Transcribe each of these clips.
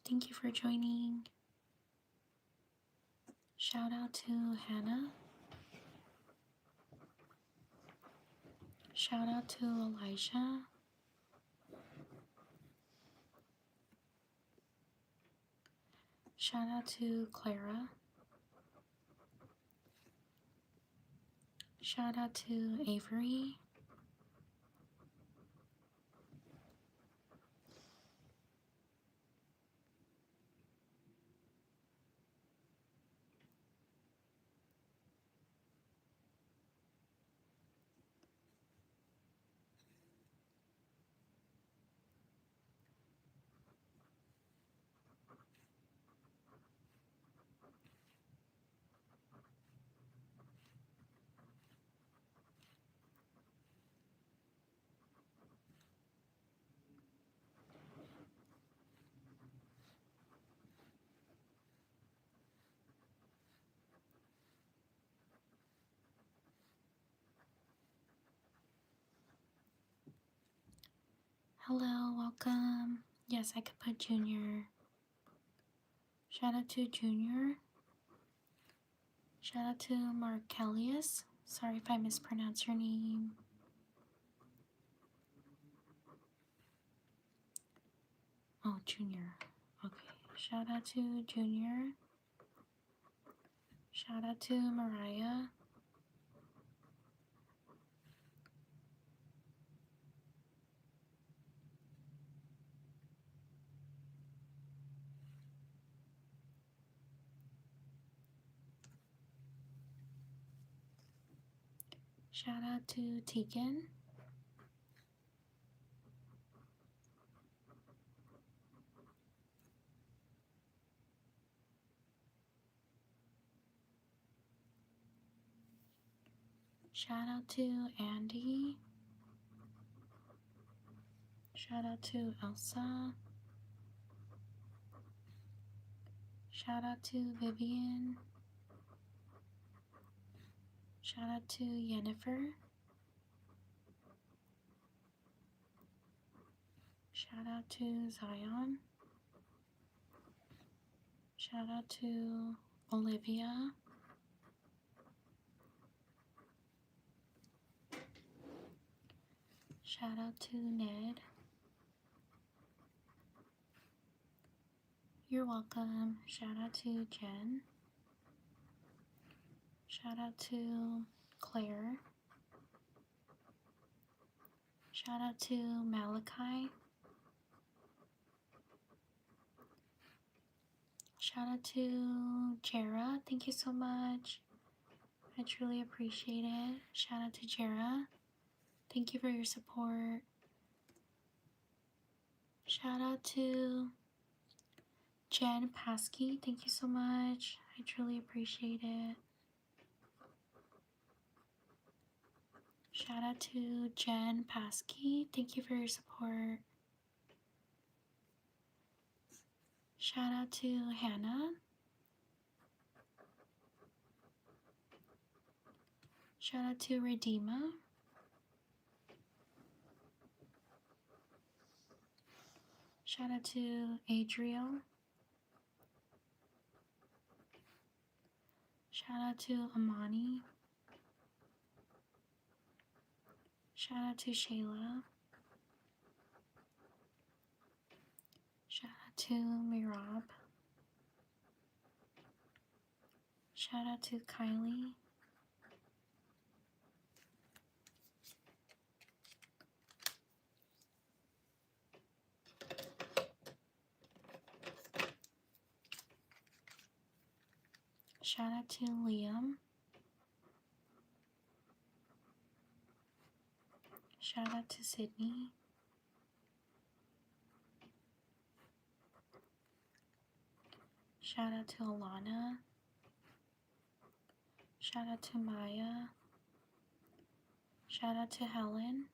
Thank you for joining. Shout out to Hannah. Shout out to Elijah. Shout out to Clara. Shout out to Avery. Hello, welcome. Yes, I could put Junior. Shout out to Junior. Shout out to Markellius. Sorry if I mispronounce your name. Oh, Junior. Okay. Shout out to Junior. Shout out to Mariah. Shout out to Tegan. Shout out to Andy. Shout out to Elsa. Shout out to Vivian. Shout out to Yennefer. Shout out to Zion. Shout out to Olivia. Shout out to Ned. You're welcome. Shout out to Jen. Shout out to Claire. Shout out to Malachi. Shout out to Jera. Thank you so much. I truly appreciate it. Shout out to Jera. Thank you for your support. Shout out to Jen Paskey. Thank you so much. I truly appreciate it. Shout out to Jen Paskey. Thank you for your support. Shout out to Hannah. Shout out to Redima. Shout out to Adriel. Shout out to Amani. Shout out to Shayla. Shout out to Mirab. Shout out to Kylie. Shout out to Liam. Shout out to Sydney. Shout out to Alana. Shout out to Maya. Shout out to Helen.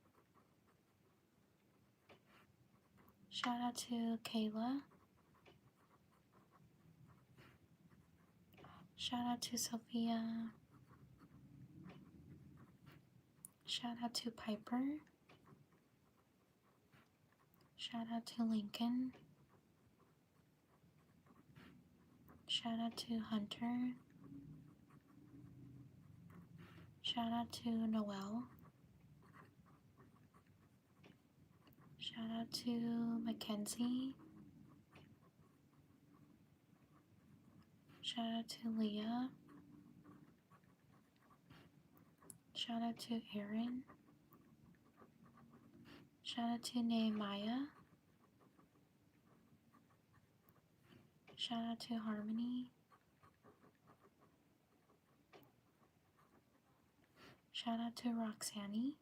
Shout out to Kayla. Shout out to Sophia. Shout out to Piper. Shout out to Lincoln. Shout out to Hunter. Shout out to Noel. Shout out to Mackenzie. Shout out to Leah. Shout out to Aaron. Shout out to Nehemiah. Shout out to Harmony. Shout out to Roxanne.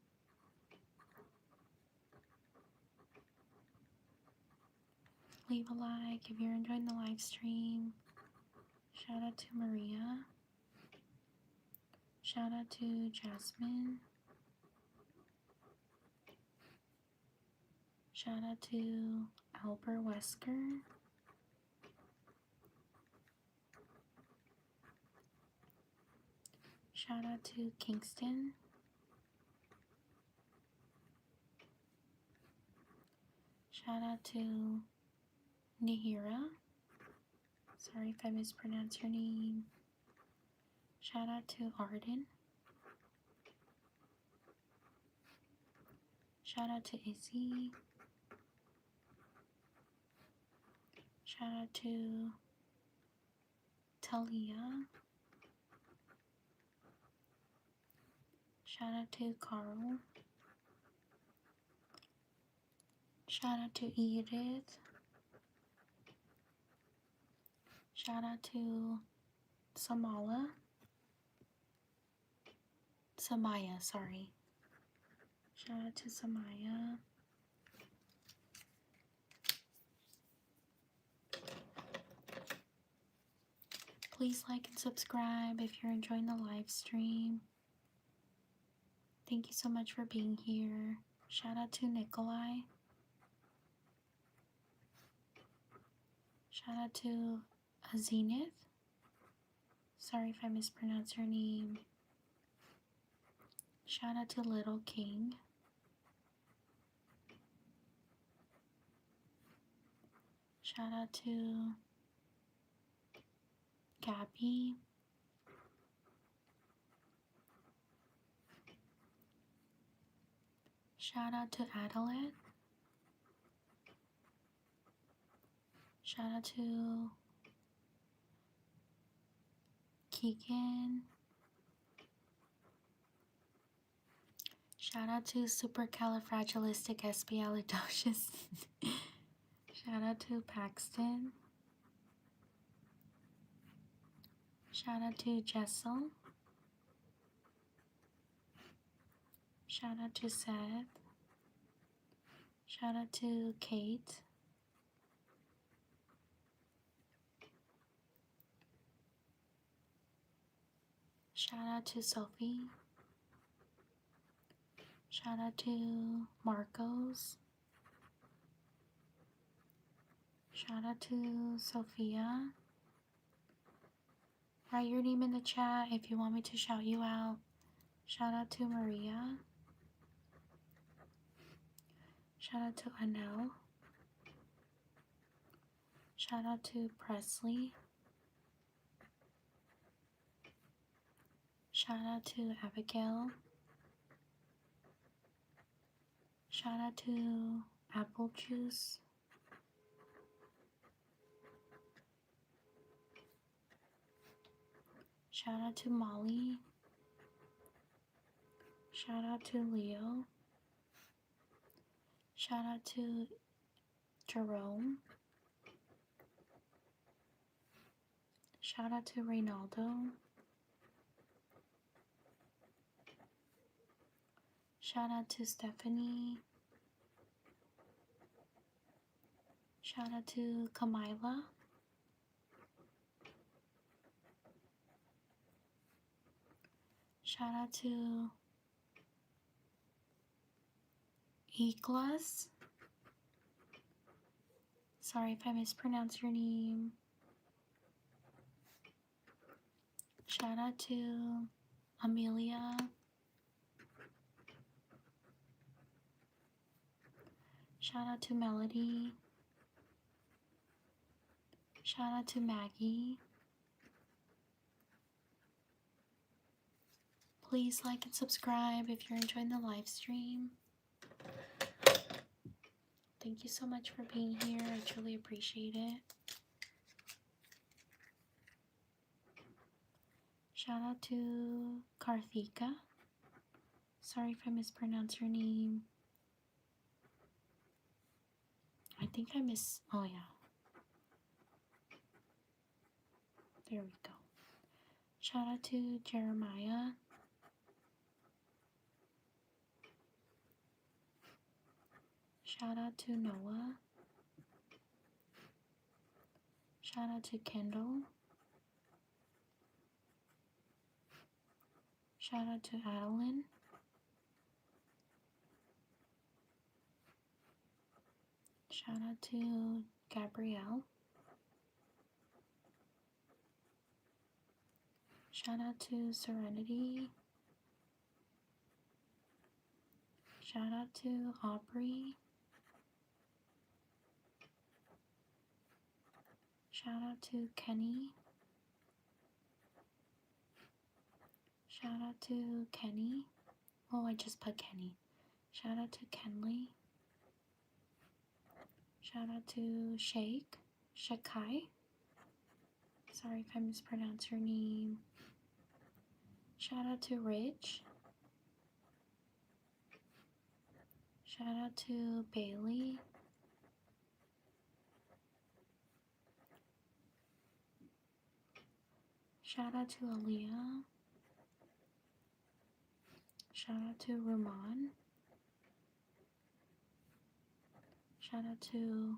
Leave a like if you're enjoying the live stream. Shout out to Maria. Shout out to Jasmine. Shout out to Albert Wesker. Shout out to Kingston. Shout out to Nihira. Sorry if I mispronounced your name. Shout out to Arden. Shout out to Izzy. Shout out to Talia. Shout out to Carl. Shout out to Edith. Shout out to Samaya, sorry. Shout out to Samaya. Please like and subscribe if you're enjoying the live stream. Thank you so much for being here. Shout out to Nikolai. Shout out to Zenith. Sorry if I mispronounced your name. Shout out to Little King. Shout out to Gabby. Shout out to Adelaide. Shout out to Keegan. Shout out to Supercalifragilisticexpialidocious. Shout out to Paxton. Shout out to Jessel. Shout out to Seth. Shout out to Kate. Shout out to Sophie. Shout out to Marcos. Shout out to Sophia. Write your name in the chat if you want me to shout you out. Shout out to Maria. Shout out to Anel. Shout out to Presley. Shout out to Abigail. Shout out to Apple Juice. Shout out to Molly. Shout out to Leo. Shout out to Jerome. Shout out to Reynaldo. Shout out to Stephanie. Shout out to Kamila. Shout out to Eklas. Sorry if I mispronounced your name. Shout out to Amelia. Shout out to Melody. Shout out to Maggie. Please like and subscribe if you're enjoying the live stream. Thank you so much for being here. I truly appreciate it. Shout out to Karthika. Sorry if I mispronounced your name. I think I oh yeah. There we go. Shout out to Jeremiah. Shout out to Noah. Shout out to Kendall. Shout out to Adeline. Shout out to Gabrielle. Shout out to Serenity. Shout out to Aubrey. Shout out to Kenny. Shout out to Kenny. Oh, I just put Kenny. Shout out to Kenley. Shout out to Shakai. Sorry if I mispronounced your name. Shout out to Rich. Shout out to Bailey. Shout out to Aaliyah. Shout out to Ruman. Shout out to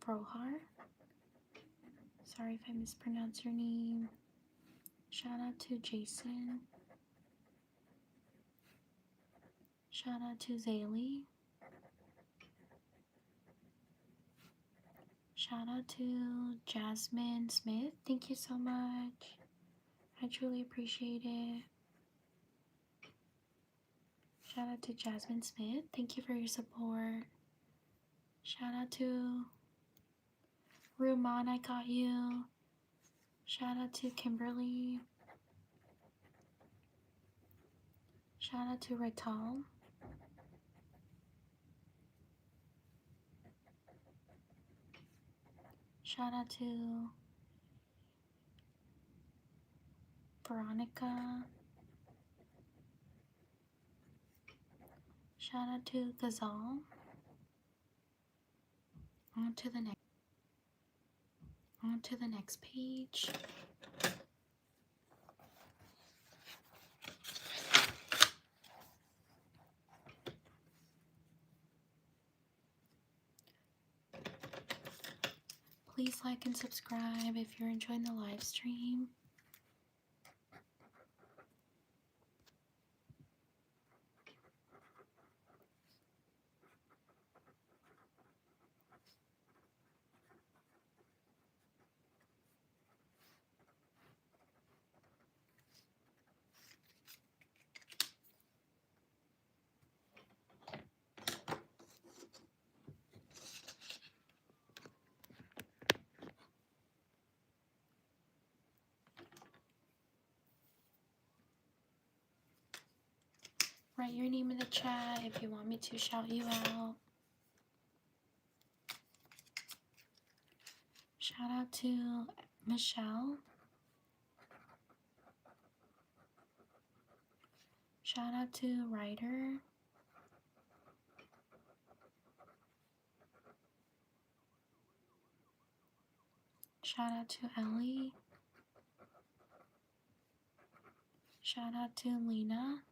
Brohar. Sorry if I mispronounced your name. Shout out to Jason. Shout out to Zaylee. Shout out to Jasmine Smith. Thank you so much. I truly appreciate it. Shout out to Jasmine Smith. Thank you for your support. Shout out to Ruman, I got you. Shout out to Kimberly. Shout out to Rital. Shout out to Veronica. Shout out to Gazal. On to the next page. Please like and subscribe if you're enjoying the live stream. Write your name in the chat if you want me to shout you out. Shout out to Michelle. Shout out to Ryder. Shout out to Ellie. Shout out to Lena.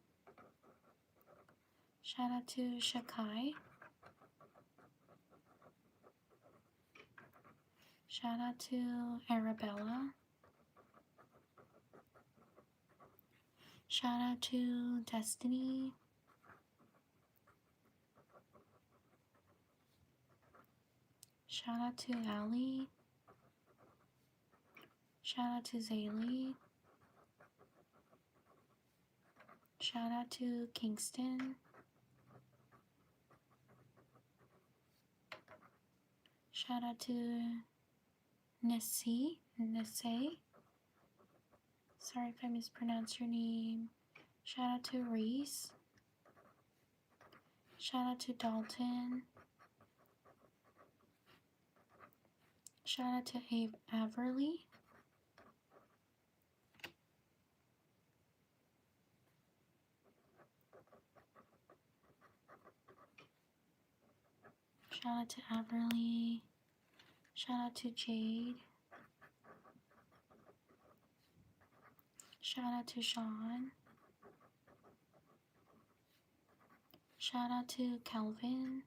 Shout out to Shakai. Shout out to Arabella. Shout out to Destiny. Shout out to Allie. Shout out to Zaylee. Shout out to Kingston. Shout out to Nesse. Sorry if I mispronounced your name. Shout out to Reese. Shout out to Dalton. Shout out to Averly. Shout out to Averly. Shout out to Jade. Shout out to Sean. Shout out to Calvin.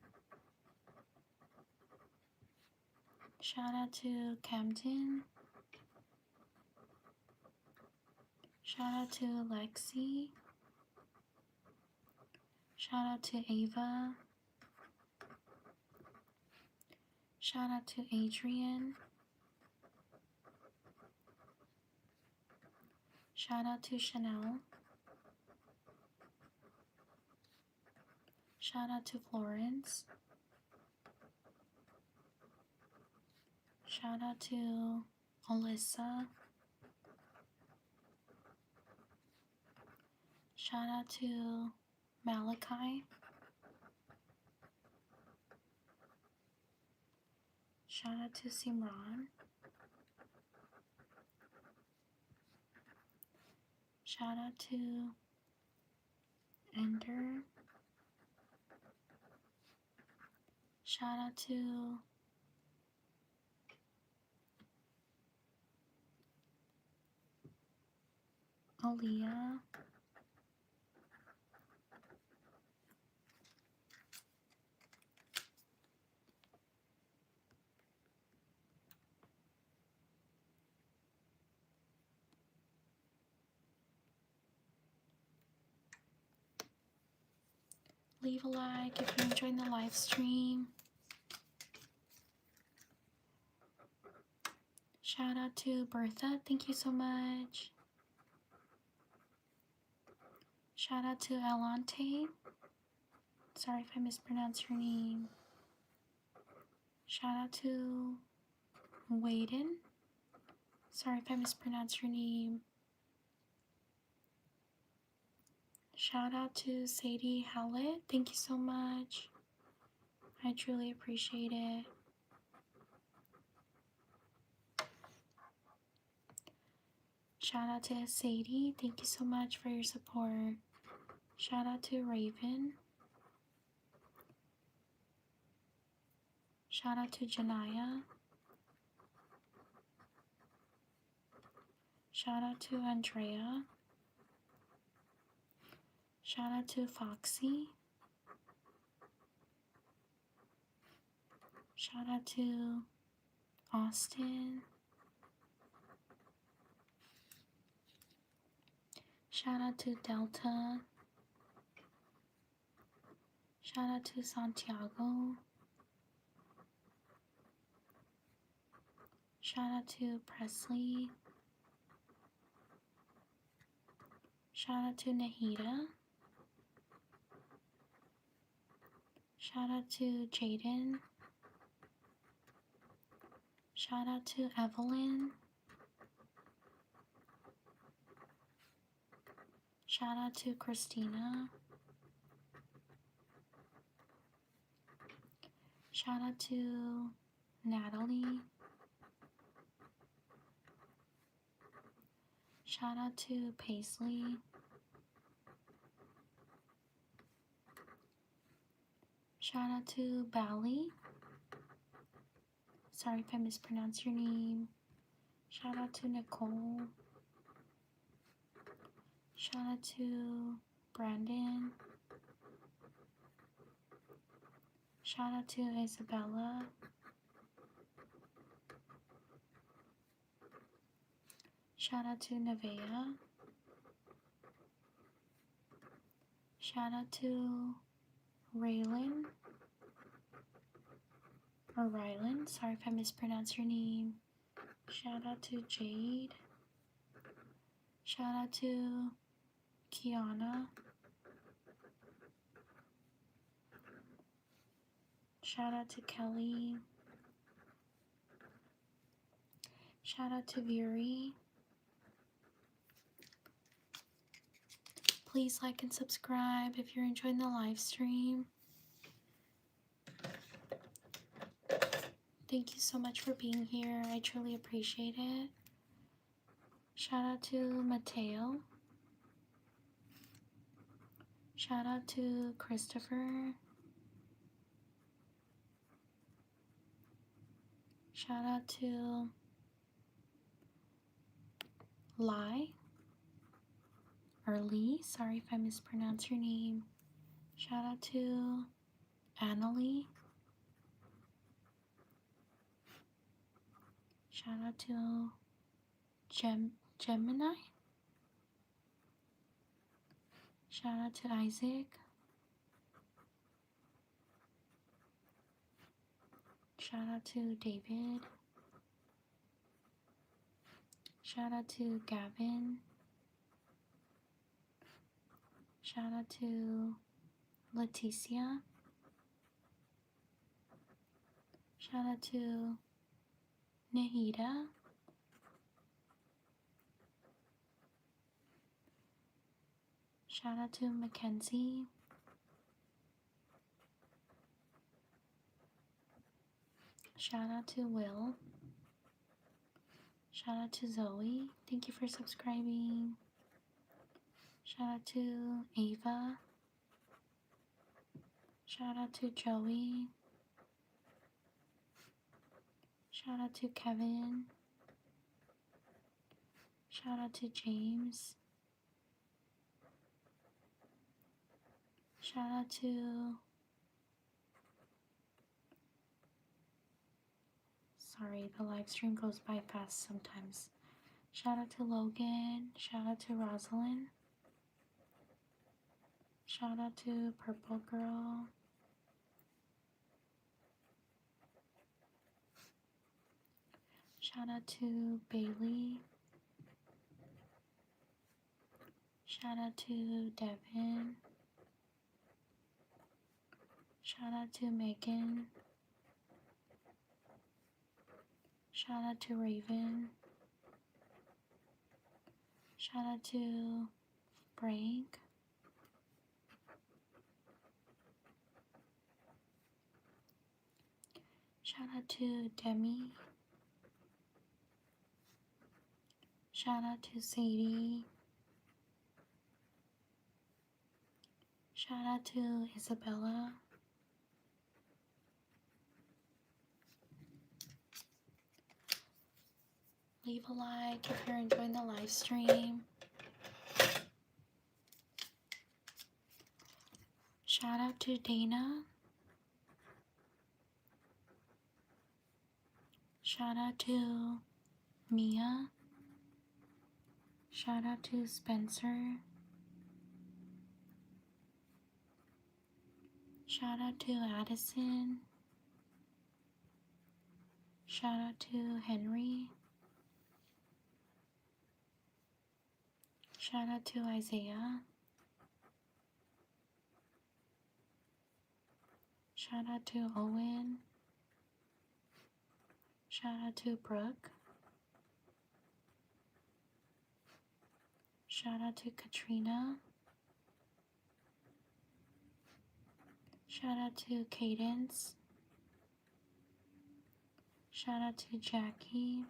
Shout out to Camden. Shout out to Lexi. Shout out to Ava. Shout out to Adrian. Shout out to Chanel. Shout out to Florence. Shout out to Alyssa. Shout out to Malachi. Shout out to Simran. Shout out to Ender. Shout out to Aaliyah. Leave a like if you're enjoying the live stream. Shout out to Bertha. Thank you so much. Shout out to Alante. Sorry if I mispronounced your name. Shout out to Waden. Sorry if I mispronounced your name. Shout out to Sadie Hallett. Thank you so much. I truly appreciate it. Shout out to Sadie. Thank you so much for your support. Shout out to Raven. Shout out to Janaya. Shout out to Andrea. Shout out to Foxy. Shout out to Austin. Shout out to Delta. Shout out to Santiago. Shout out to Presley. Shout out to Nahida. Shout out to Jaden. Shout out to Evelyn. Shout out to Christina. Shout out to Natalie. Shout out to Paisley. Shout out to Bally. Sorry if I mispronounced your name. Shout out to Nicole. Shout out to Brandon. Shout out to Isabella. Shout out to Nevaeh. Shout out to Raylan. Or Rylan. Sorry if I mispronounced your name. Shout out to Jade. Shout out to Kiana. Shout out to Kelly. Shout out to Viri. please like and subscribe if you're enjoying the live stream. Thank you so much for being here. I truly appreciate it. Shout out to Mateo. Shout out to Christopher. Shout out to Lai or Lee. Sorry if I mispronounced your name. Shout out to Annalie. Shout out to Gemini. Shout out to Isaac. Shout out to David. Shout out to Gavin. Shout out to Leticia. Shout out to Nahida. Shout out to Mackenzie. Shout out to Will. Shout out to Zoe. Thank you for subscribing. Shout out to Ava. Shout out to Joey. Shout out to Kevin. Shout out to James. Shout out to... Sorry, the live stream goes by fast sometimes. Shout out to Logan. Shout out to Rosalind. Shout out to Purple Girl. Shout out to Bailey. Shout out to Devin. Shout out to Megan. Shout out to Raven. Shout out to Frank. Shout out to Demi. Shout out to Sadie. Shout out to Isabella. Leave a like if you're enjoying the live stream. Shout out to Dana. Shout out to Mia. Shout out to Spencer. Shout out to Addison. Shout out to Henry. Shout out to Isaiah. Shout out to Owen. Shout out to Brooke. Shout out to Katrina. Shout out to Cadence. Shout out to Jackie.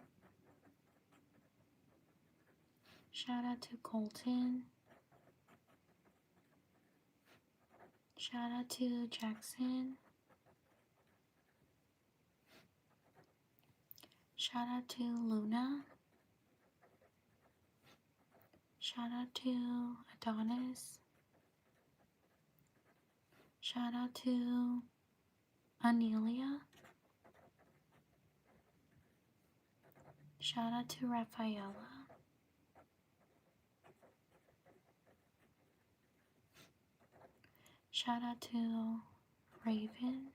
Shout out to Colton. Shout out to Jackson. Shout out to Luna. Shout out to Adonis. Shout out to Anelia. Shout out to Rafaela. Shout out to Raven.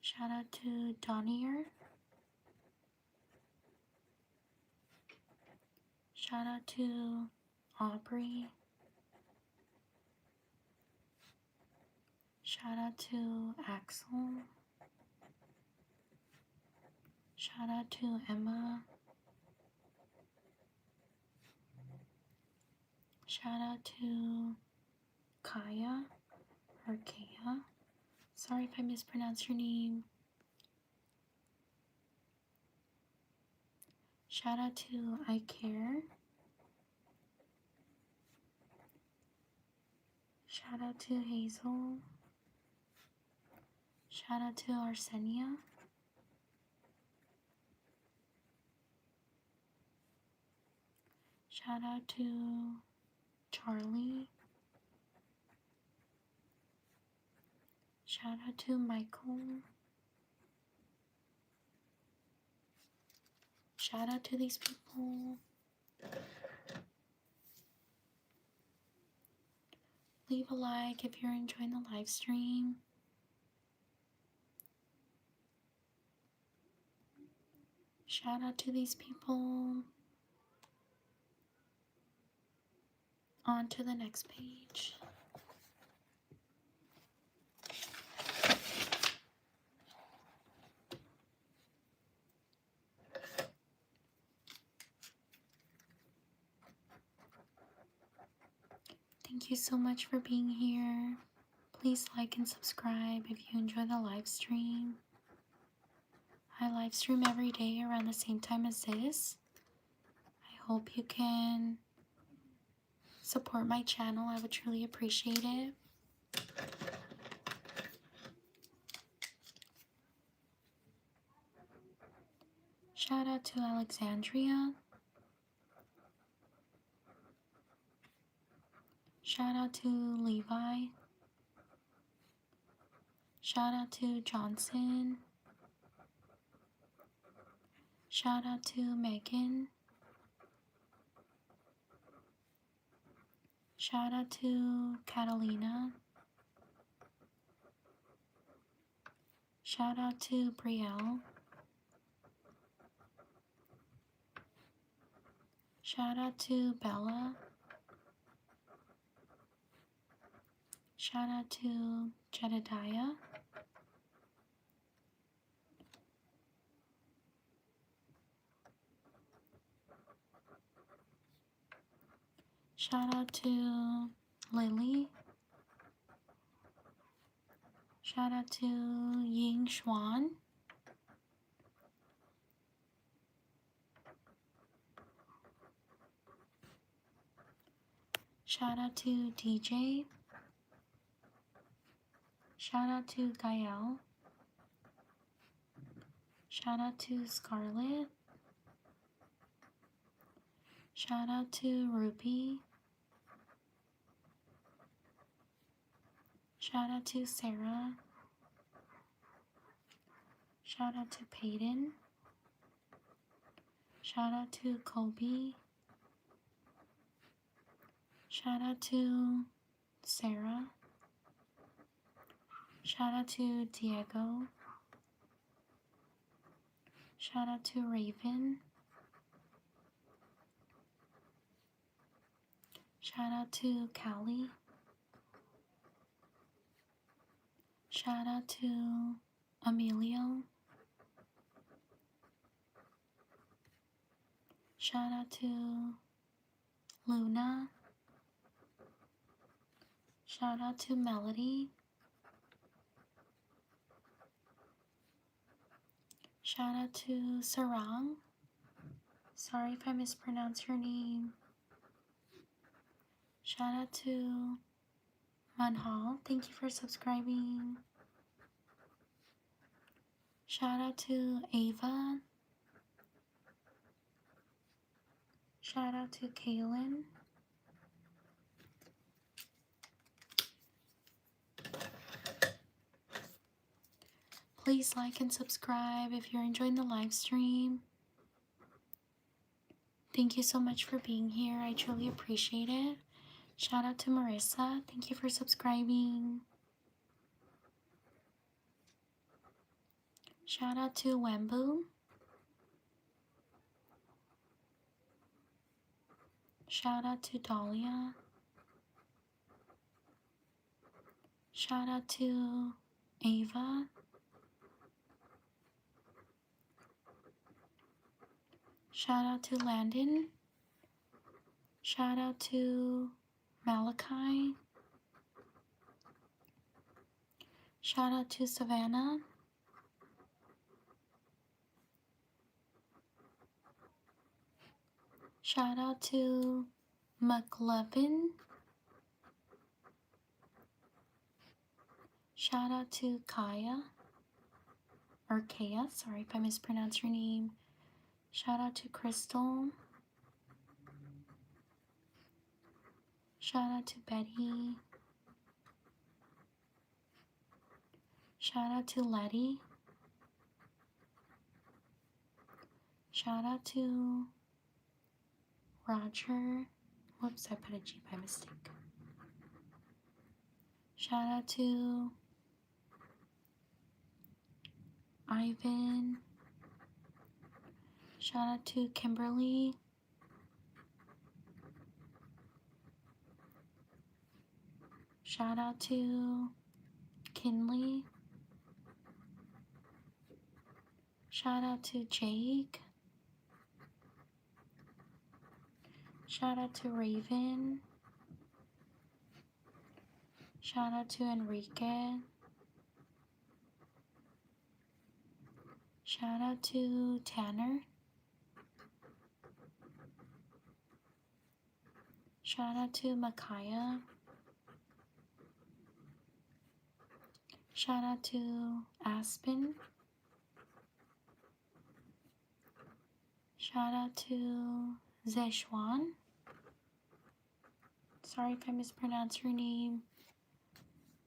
Shout out to Donier. Shout out to Aubrey. Shout out to Axel. Shout out to Emma. Shout out to Kaya or Kaya. Sorry if I mispronounced your name. Shout out to I Care. Shout out to Hazel. Shout out to Arsenia. Shout out to Charlie. Shout out to Michael. Shout out to these people. Leave a like if you're enjoying the live stream. Shout out to these people. On to the next page. Thank you so much for being here. Please like and subscribe if you enjoy the live stream. I live stream every day around the same time as this. I hope you can support my channel. I would truly appreciate it. Shout out to Alexandria. Shout out to Levi. Shout out to Johnson. Shout out to Megan. Shout out to Catalina. Shout out to Brielle. Shout out to Bella. Shout out to Jedediah. Shout out to Lily. Shout out to Ying Xuan. Shout out to DJ. Shout out to Gael. Shout out to Scarlett. Shout out to Ruby. Shout out to Sarah. Shout out to Peyton. Shout out to Kobe. Shout out to Sarah. Shout out to Diego. Shout out to Raven. Shout out to Callie. Shout out to Emilio. Shout out to Luna. Shout out to Melody. Shout out to Sarang. Sorry if I mispronounced your name. Shout out to Manhal. Thank you for subscribing. Shout out to Ava. Shout out to Kaylin. Please like and subscribe if you're enjoying the live stream. Thank you so much for being here. I truly appreciate it. Shout out to Marissa. Thank you for subscribing. Shout out to Wembu. Shout out to Dahlia. Shout out to Ava. Shout out to Landon. Shout out to Malachi. Shout out to Savannah. Shout out to McLevin. Shout out to Kaya. Or Kaya, sorry if I mispronounce your name. Shout out to Crystal. Shout out to Betty. Shout out to Letty. Shout out to Roger. Whoops, I put a G by mistake. Shout out to Ivan. Shout out to Kimberly. Shout out to Kinley. Shout out to Jake. Shout out to Raven. Shout out to Enrique. Shout out to Tanner. Shout out to Micaiah. Shout out to Aspen. Shout out to Zeshwan. Sorry if I mispronounce your name.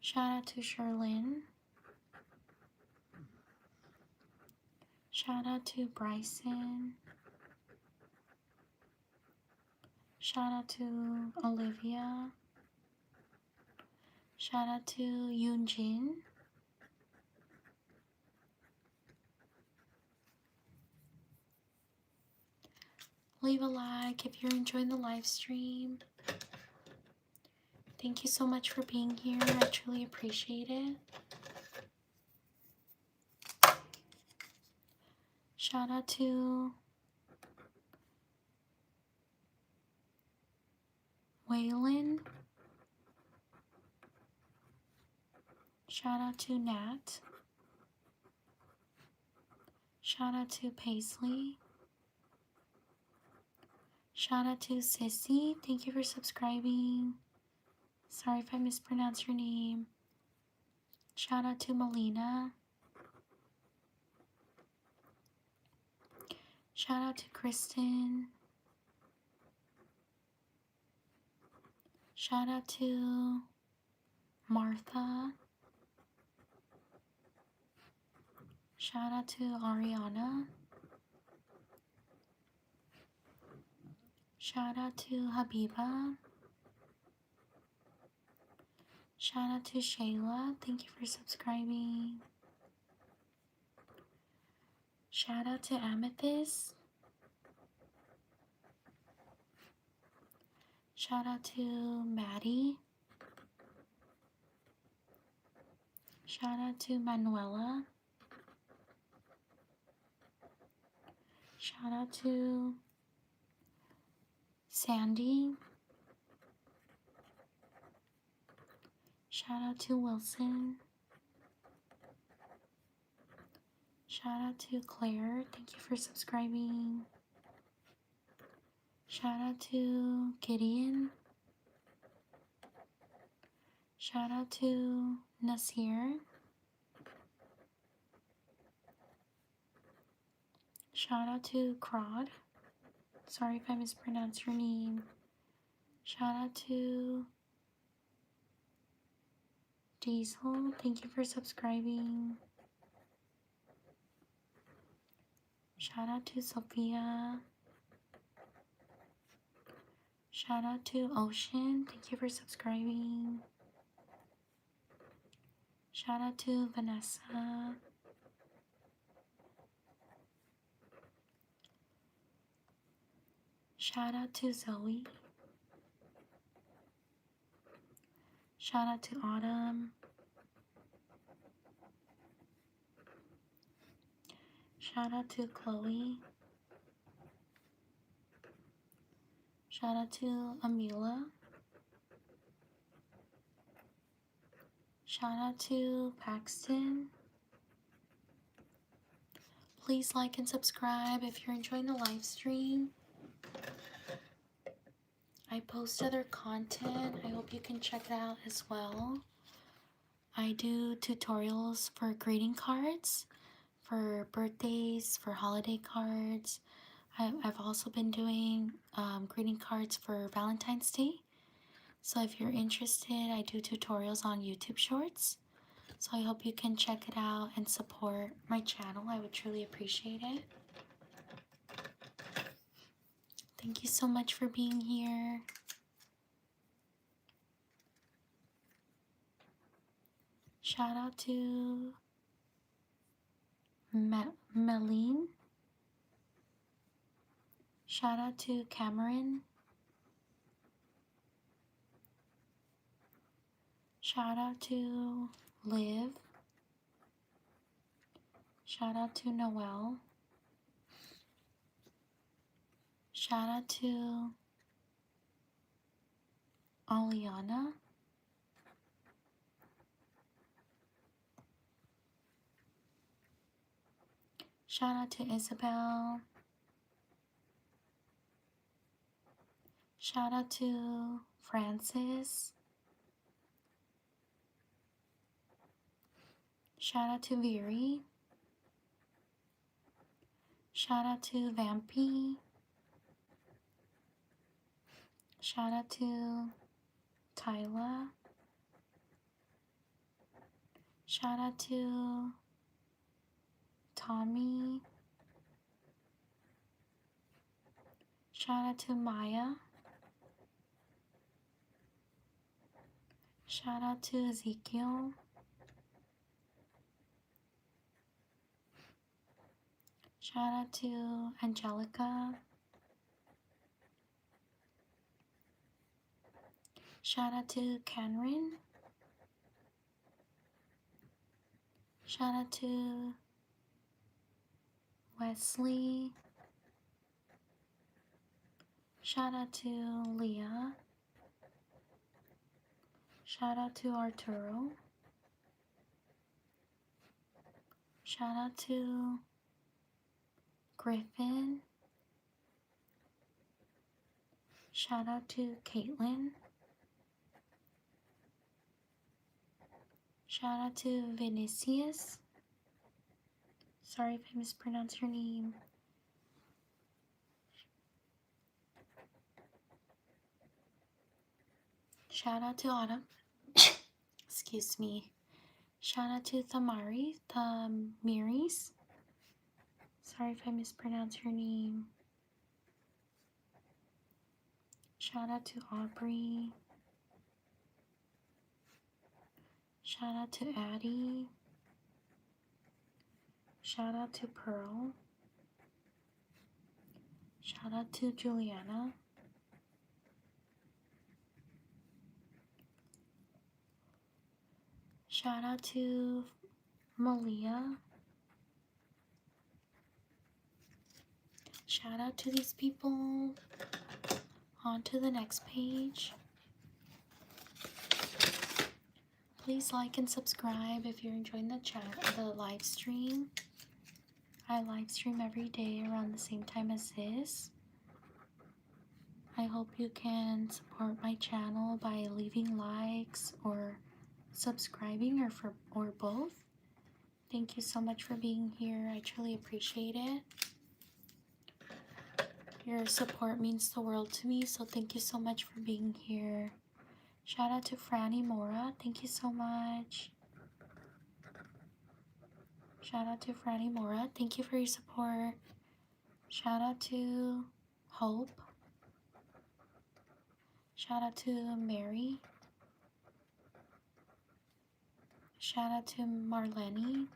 Shout out to Sherlyn. Shout out to Bryson. Shout out to Olivia. Shout out to Yoonjin. Leave a like if you're enjoying the live stream. Thank you so much for being here. I truly appreciate it. Shout out to Waylon. Shout out to Nat. Shout out to Paisley. Shout out to Sissy. Thank you for subscribing. Sorry if I mispronounce your name. Shout out to Melina. Shout out to Kristen. Shout out to Martha. Shout out to Ariana. Shout out to Habiba. Shout out to Shayla. Thank you for subscribing. Shout out to Amethyst. Shout out to Maddie. Shout out to Manuela. Shout out to Sandy. Shout out to Wilson. Shout out to Claire. Thank you for subscribing. Shout out to Gideon. Shout out to Nasir. Shout out to Crod. Sorry if I mispronounced your name. Shout out to Diesel. Thank you for subscribing. Shout out to Sophia. Shout out to Ocean. Thank you for subscribing. Shout out to Vanessa. Shout out to Zoe. Shout out to Autumn. Shout out to Chloe. Shout out to Amila. Shout out to Paxton. Please like and subscribe if you're enjoying the live stream. I post other content. I hope you can check it out as well. I do tutorials for greeting cards, for birthdays, for holiday cards. I've also been doing greeting cards for Valentine's Day. So if you're interested, I do tutorials on YouTube Shorts. So I hope you can check it out and support my channel. I would truly appreciate it. Thank you so much for being here. Shout out to Meline. Shout out to Cameron. Shout out to Liv. Shout out to Noelle. Shout out to Aliana. Shout out to Isabel. Shout out to Francis. Shout out to Viri. Shout out to Vampy. Shout out to Tyla. Shout out to Tommy. Shout out to Maya. Shout out to Ezekiel. Shout out to Angelica. Shout out to Cameron. Shout out to Wesley. Shout out to Leah. Shout out to Arturo. Shout out to Griffin. Shout out to Caitlin. Shout out to Vinicius. Sorry if I mispronounced your name. Shout out to Autumn. Excuse me. Shout out to Thamiris. Sorry if I mispronounced your name. Shout out to Aubrey. Shout out to Addie. Shout out to Pearl. Shout out to Juliana. Shout out to Malia. Shout out to these people. On to the next page. Please like and subscribe if you're enjoying the live stream. I live stream every day around the same time as this. I hope you can support my channel by leaving likes or subscribing or both. Thank you so much for being here. I truly appreciate it. Your support means the world to me, so thank you so much for being here. Shout out to Franny Mora. Thank you so much. Shout out to Franny Mora. Thank you for your support. Shout out to Hope. Shout out to Mary. Shout out to Marlene.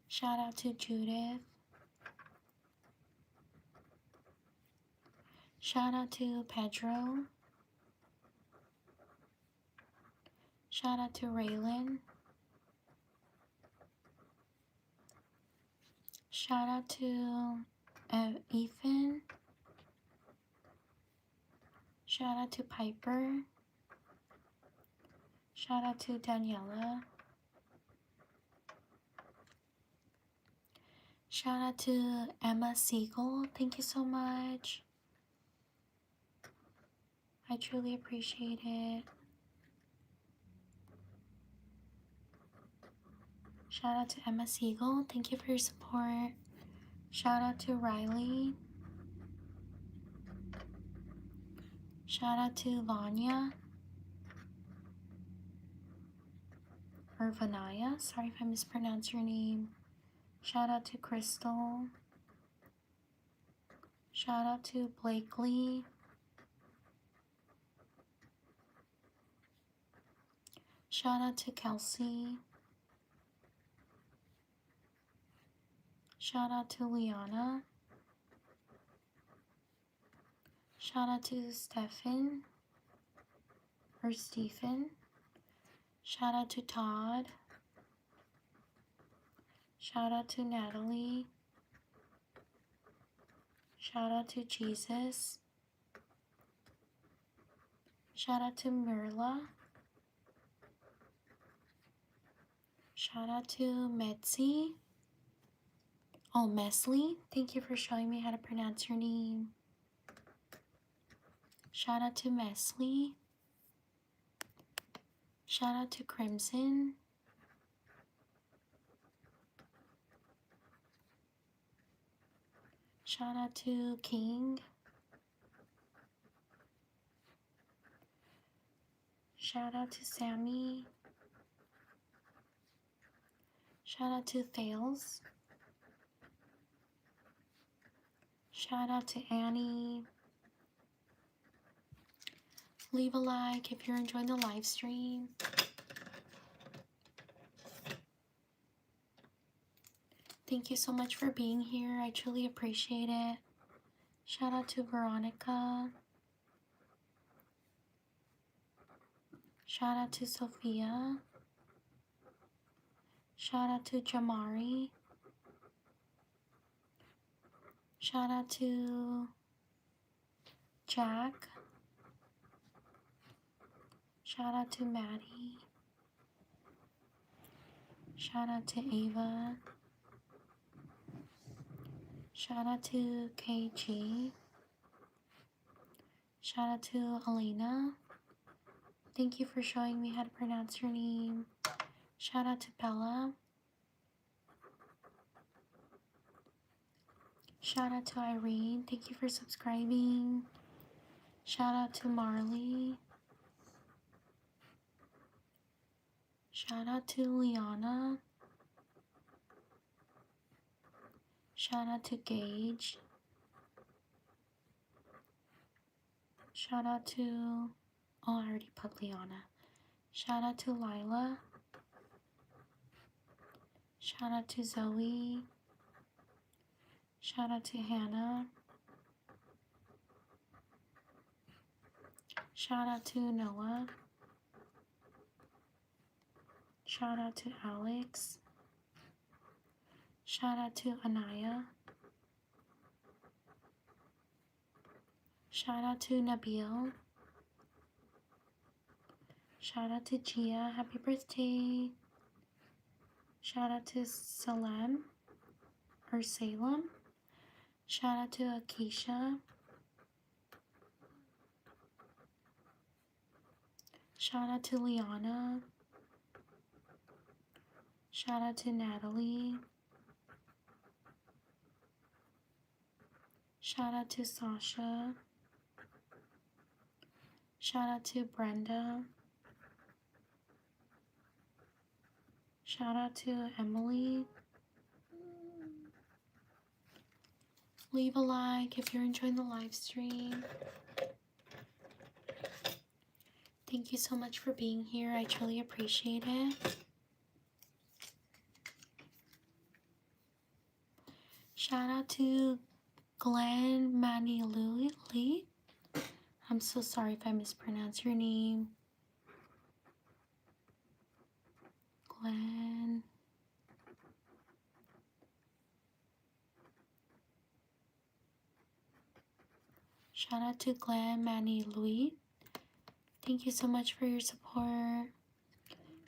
Shout out to Judith. Shout out to Pedro. Shout out to Raylan. Shout out to Ethan. Shout out to Piper. Shout out to Daniela. Shout out to Emma Siegel. Thank you so much. I truly appreciate it. Shout out to Emma Siegel. Thank you for your support. Shout out to Riley. Shout out to Vanya. Or Vanaya. Sorry if I mispronounced your name. Shout out to Crystal. Shout out to Blakely. Shout out to Kelsey. Shout out to Liana. Shout out to Stefan. Or Stephen. Shout out to Todd. Shout out to Natalie. Shout out to Jesus. Shout out to Mirla. Shout out to Metzi. Oh, Mesley. Thank you for showing me how to pronounce your name. Shout out to Mesley. Shout out to Crimson. Shout out to King. Shout out to Sammy. Shout out to Thales. Shout out to Annie. Leave a like if you're enjoying the live stream. Thank you so much for being here. I truly appreciate it. Shout out to Veronica. Shout out to Sophia. Shout out to Jamari. Shout out to Jack. Shout out to Maddie. Shout out to Ava. Shout out to KG. Shout out to Elena. Thank you for showing me how to pronounce your name. Shout out to Bella. Shout out to Irene. Thank you for subscribing. Shout out to Marley. Shout out to Liana. Shout out to Gage. Shout out to, oh, I already put Liana. Shout out to Lila. Shout out to Zoe. Shout out to Hannah. Shout out to Noah. Shout out to Alex. Shout out to Anaya. Shout out to Nabil. Shout out to Gia. Happy birthday. Shout out to Salem or Salem. Shout out to Akeisha. Shout out to Liana. Shout out to Natalie. Shout out to Sasha. Shout out to Brenda. Shout out to Emily. Leave a like if you're enjoying the live stream. Thank you so much for being here. I truly appreciate it. Shout out to Glenn Maniluli. I'm so sorry if I mispronounce your name. Glenn. Shout out to Glenn Manny Louis. Thank you so much for your support.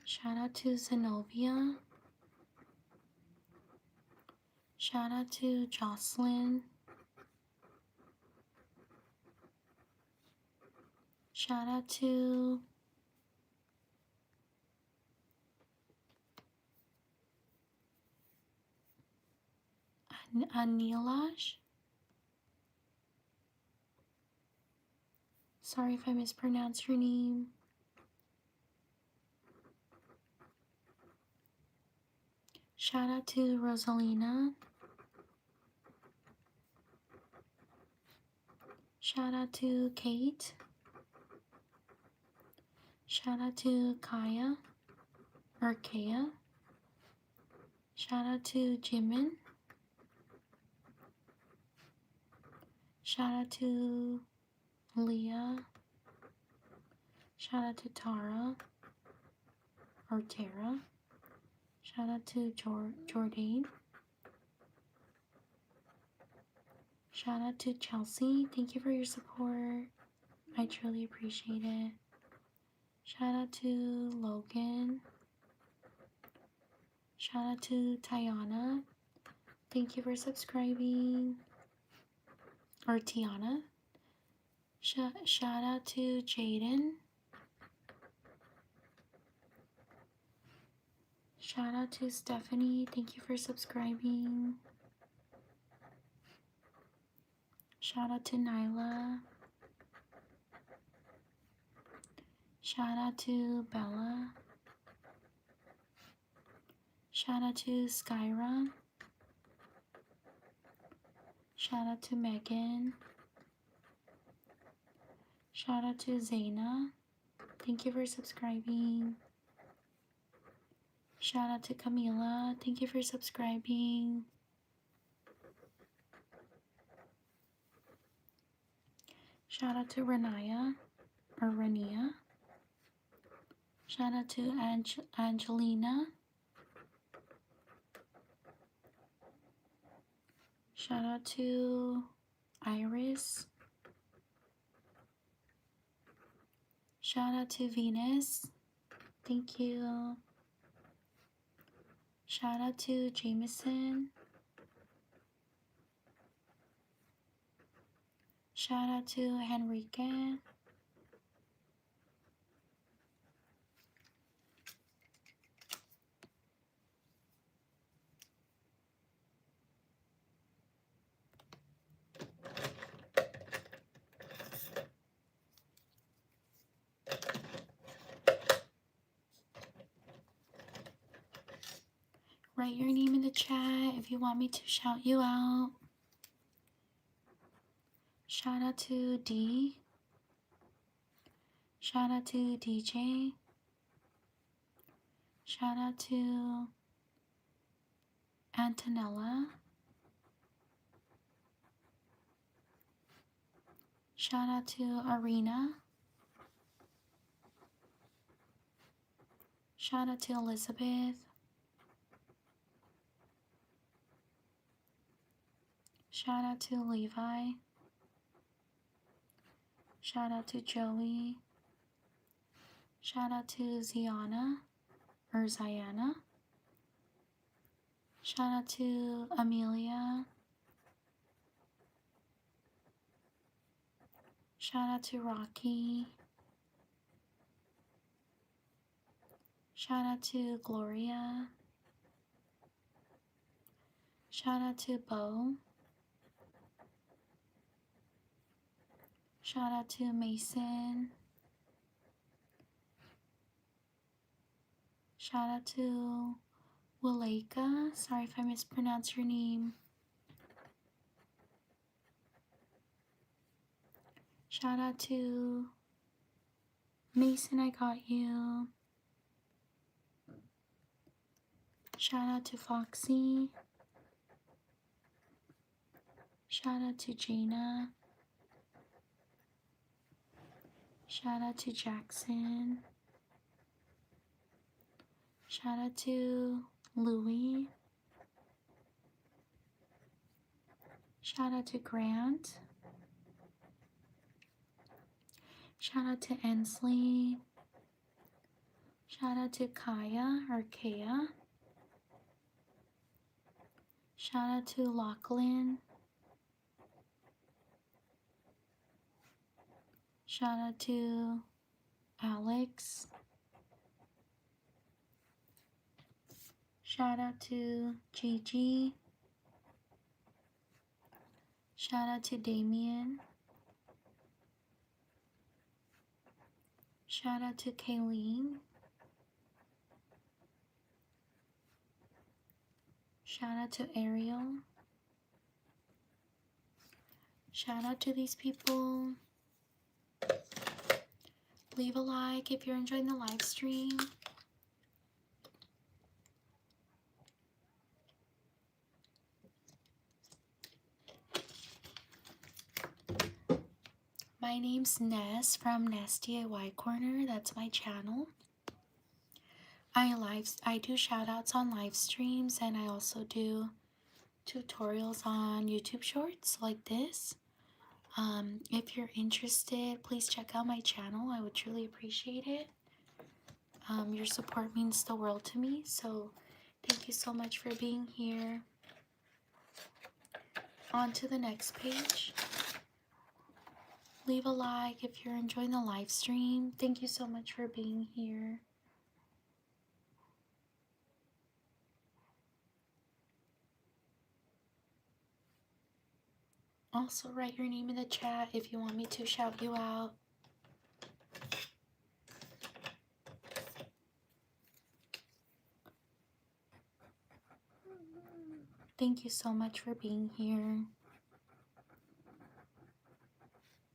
Shout out to Zenobia. Shout out to Jocelyn. Shout out to Anilash. Sorry if I mispronounced your name. Shout out to Rosalina. Shout out to Kate. Shout out to Kaya or Kaya. Shout out to Jimin. Shout out to Leah. Shout out to Tara or Tara. Shout out to Jordan. Shout out to Chelsea. Thank you for your support. I truly appreciate it. Shout out to Logan. Shout out to Tiana. Thank you for subscribing. Or Tiana. Shout out to Jaden. Shout out to Stephanie. Thank you for subscribing. Shout out to Nyla. Shout out to Bella. Shout out to Skyra. Shout out to Megan. Shout out to Zaina. Thank you for subscribing. Shout out to Camila. Thank you for subscribing. Shout out to Renaya or Rania. Shout out to Angelina. Shout out to Iris. Shout out to Venus. Thank you. Shout out to Jameson. Shout out to Henrique. Write your name in the chat if you want me to shout you out. Shout out to D. Shout out to DJ. Shout out to Antonella. Shout out to Arena. Shout out to Elizabeth. Shout out to Levi. Shout out to Joey. Shout out to Ziana or Ziana. Shout out to Amelia. Shout out to Rocky. Shout out to Gloria. Shout out to Bo. Shout out to Mason. Shout out to Waleka. Sorry if I mispronounced your name. Shout out to Mason, I got you. Shout out to Foxy. Shout out to Jaina. Shout out to Jackson. Shout out to Louie. Shout out to Grant. Shout out to Ensley. Shout out to Kaya or Kaya. Shout out to Lachlan. Shout out to Alex. Shout out to Gigi. Shout out to Damien. Shout out to Kayleen. Shout out to Ariel. Shout out to these people. Leave a like if you're enjoying the live stream. My name's Ness from NessDIYcorner. That's my channel. I do shoutouts on live streams, and I also do tutorials on YouTube shorts like this. If you're interested, please check out my channel. I would truly appreciate it. Your support means the world to me, so thank you so much for being here. On to the next page. Leave a like if you're enjoying the live stream. Thank you so much for being here. Also, write your name in the chat if you want me to shout you out. Thank you so much for being here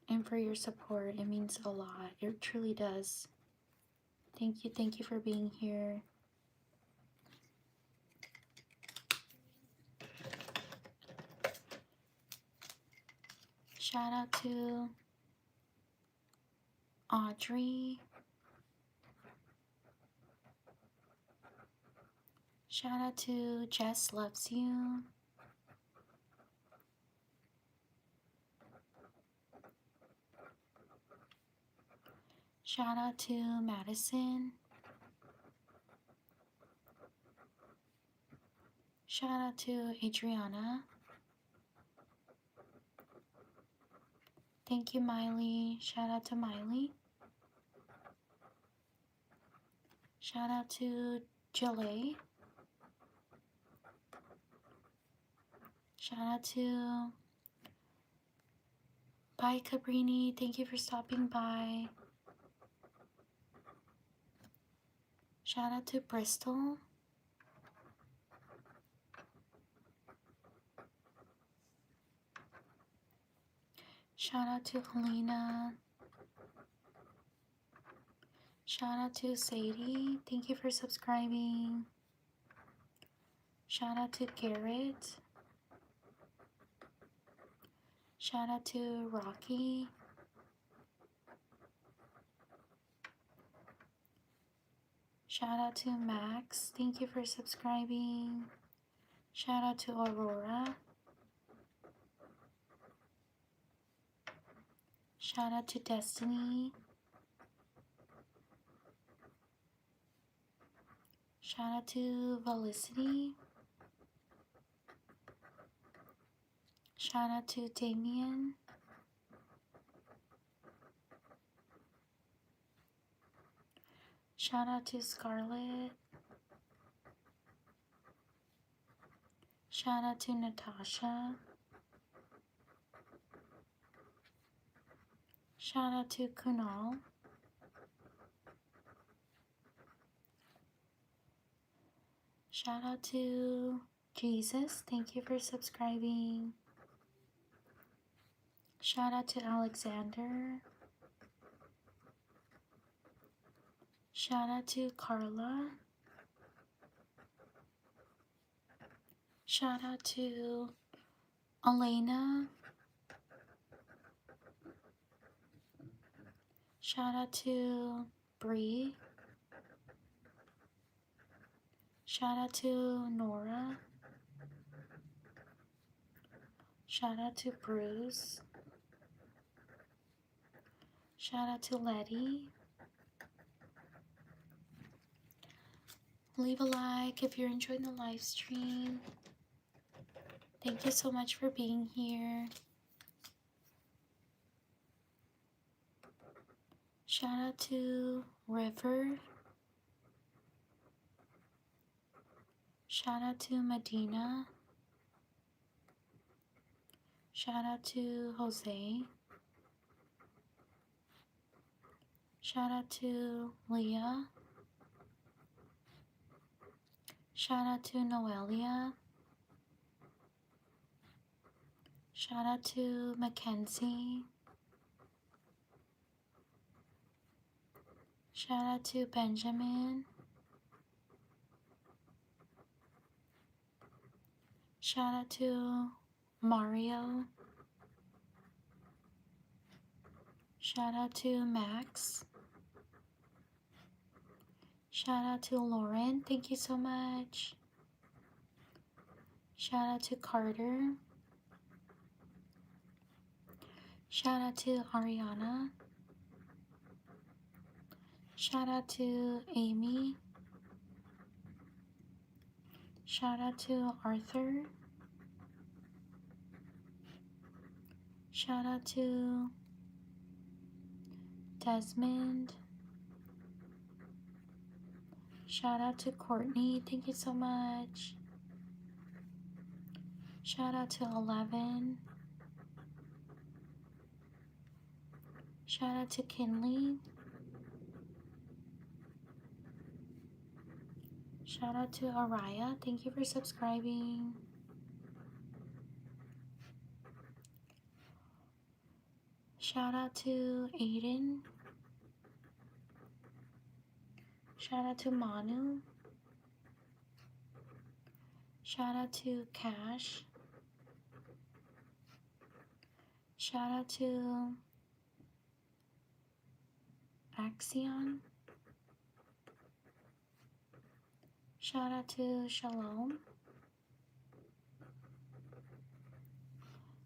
and for your support. It means a lot. It truly does. Thank you for being here. Shout out to Audrey. Shout out to Jess Loves You. Shout out to Madison. Shout out to Adriana. Thank you, Miley. Shout out to Miley. Shout out to Jalay. Shout out to Bye Cabrini. Thank you for stopping by. Shout out to Bristol. Shout out to Helena. Shout out to Sadie. Thank you for subscribing. Shout out to Garrett. Shout out to Rocky. Shout out to Max. Thank you for subscribing. Shout out to Aurora. Shout out to Destiny. Shout out to Felicity. Shout out to Damien. Shout out to Scarlett. Shout out to Natasha. Shout out to Kunal. Shout out to Jesus. Thank you for subscribing. Shout out to Alexander. Shout out to Carla. Shout out to Elena. Shout out to Bree. Shout out to Nora. Shout out to Bruce. Shout out to Letty. Leave a like if you're enjoying the live stream. Thank you so much for being here. Shout out to River. Shout out to Medina. Shout out to Jose. Shout out to Leah. Shout out to Noelia. Shout out to Mackenzie. Shout out to Benjamin. Shout out to Mario. Shout out to Max. Shout out to Lauren. Thank you so much. Shout out to Carter. Shout out to Ariana. Shout out to Amy. Shout out to Arthur. Shout out to Desmond. Shout out to Courtney. Thank you so much. Shout out to 11. Shout out to Kinley. Shout out to Araya. Thank you for subscribing. Shout out to Aiden. Shout out to Manu. Shout out to Cash. Shout out to Axion. Shout out to Shalom.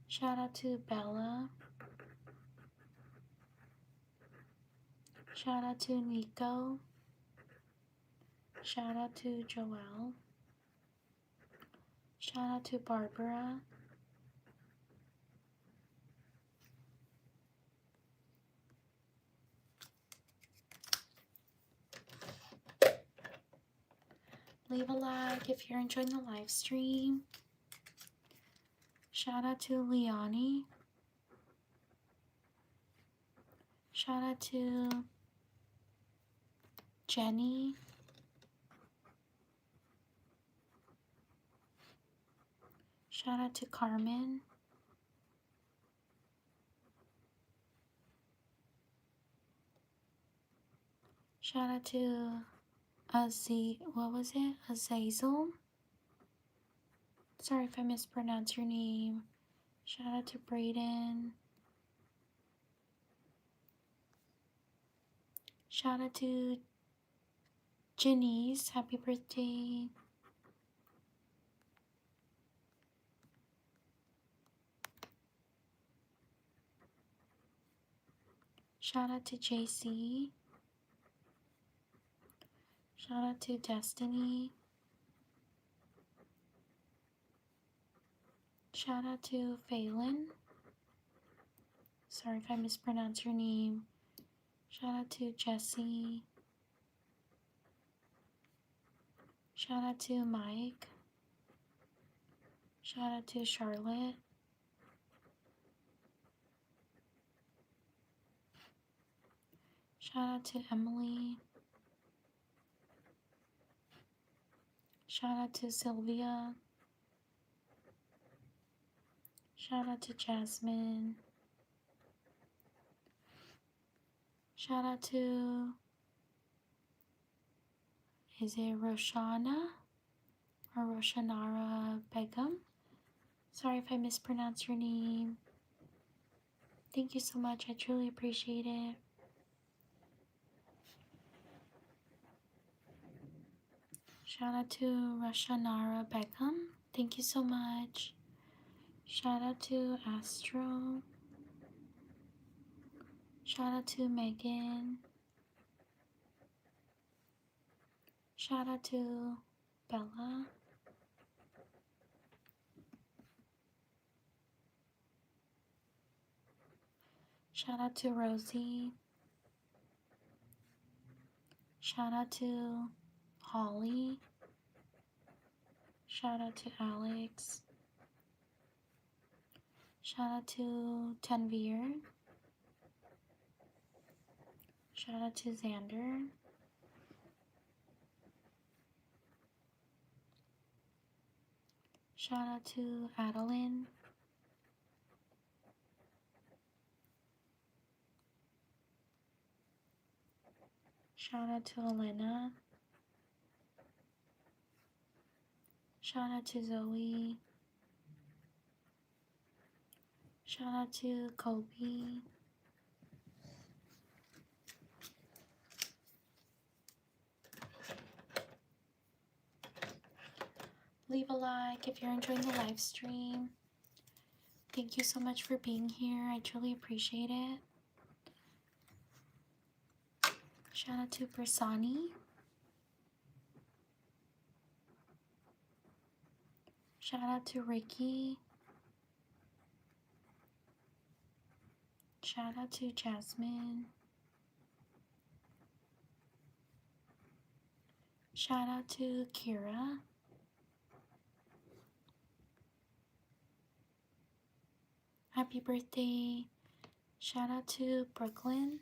Shout out to Bella. Shout out to Nico. Shout out to Joelle. Shout out to Barbara. Leave a like if you're enjoying the live stream. Shout out to Leonie. Shout out to Jenny. Shout out to Carmen. Shout out to Azazel? Sorry if I mispronounced your name. Shout out to Brayden. Shout out to Janice. Happy birthday. Shout out to JC. Shout out to Destiny. Shout out to Phelan. Sorry if I mispronounced your name. Shout out to Jesse. Shout out to Mike. Shout out to Charlotte. Shout out to Emily. Shout out to Sylvia. Shout out to Jasmine. Shout out to, is it Roshana or Roshanara Begum? Sorry if I mispronounced your name. Thank you so much. I truly appreciate it. Shout out to Roshanara Begum. Thank you so much. Shout out to Astro. Shout out to Megan. Shout out to Bella. Shout out to Rosie. Shout out to Holly. Shout out to Alex. Shout out to Tanvir. Shout out to Xander. Shout out to Adeline. Shout out to Elena. Shout out to Zoe. Shout out to Kobe. Leave a like if you're enjoying the live stream. Thank you so much for being here. I truly appreciate it. Shout out to Bersani. Shout out to Ricky. Shout out to Jasmine. Shout out to Kira. Happy birthday. Shout out to Brooklyn.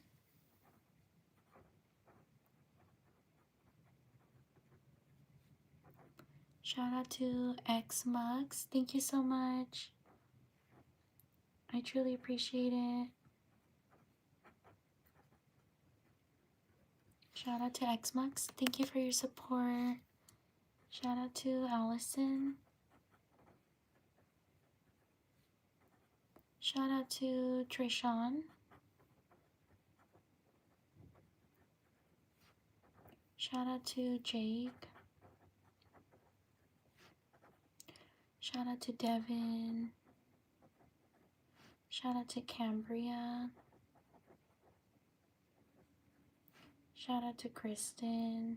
Shout out to X Mugs. Thank you so much. I truly appreciate it. Shout out to X Mugs. Thank you for your support. Shout out to Allison. Shout out to Trishawn. Shout out to Jake. Shout out to Devin. Shout out to Cambria. Shout out to Kristen.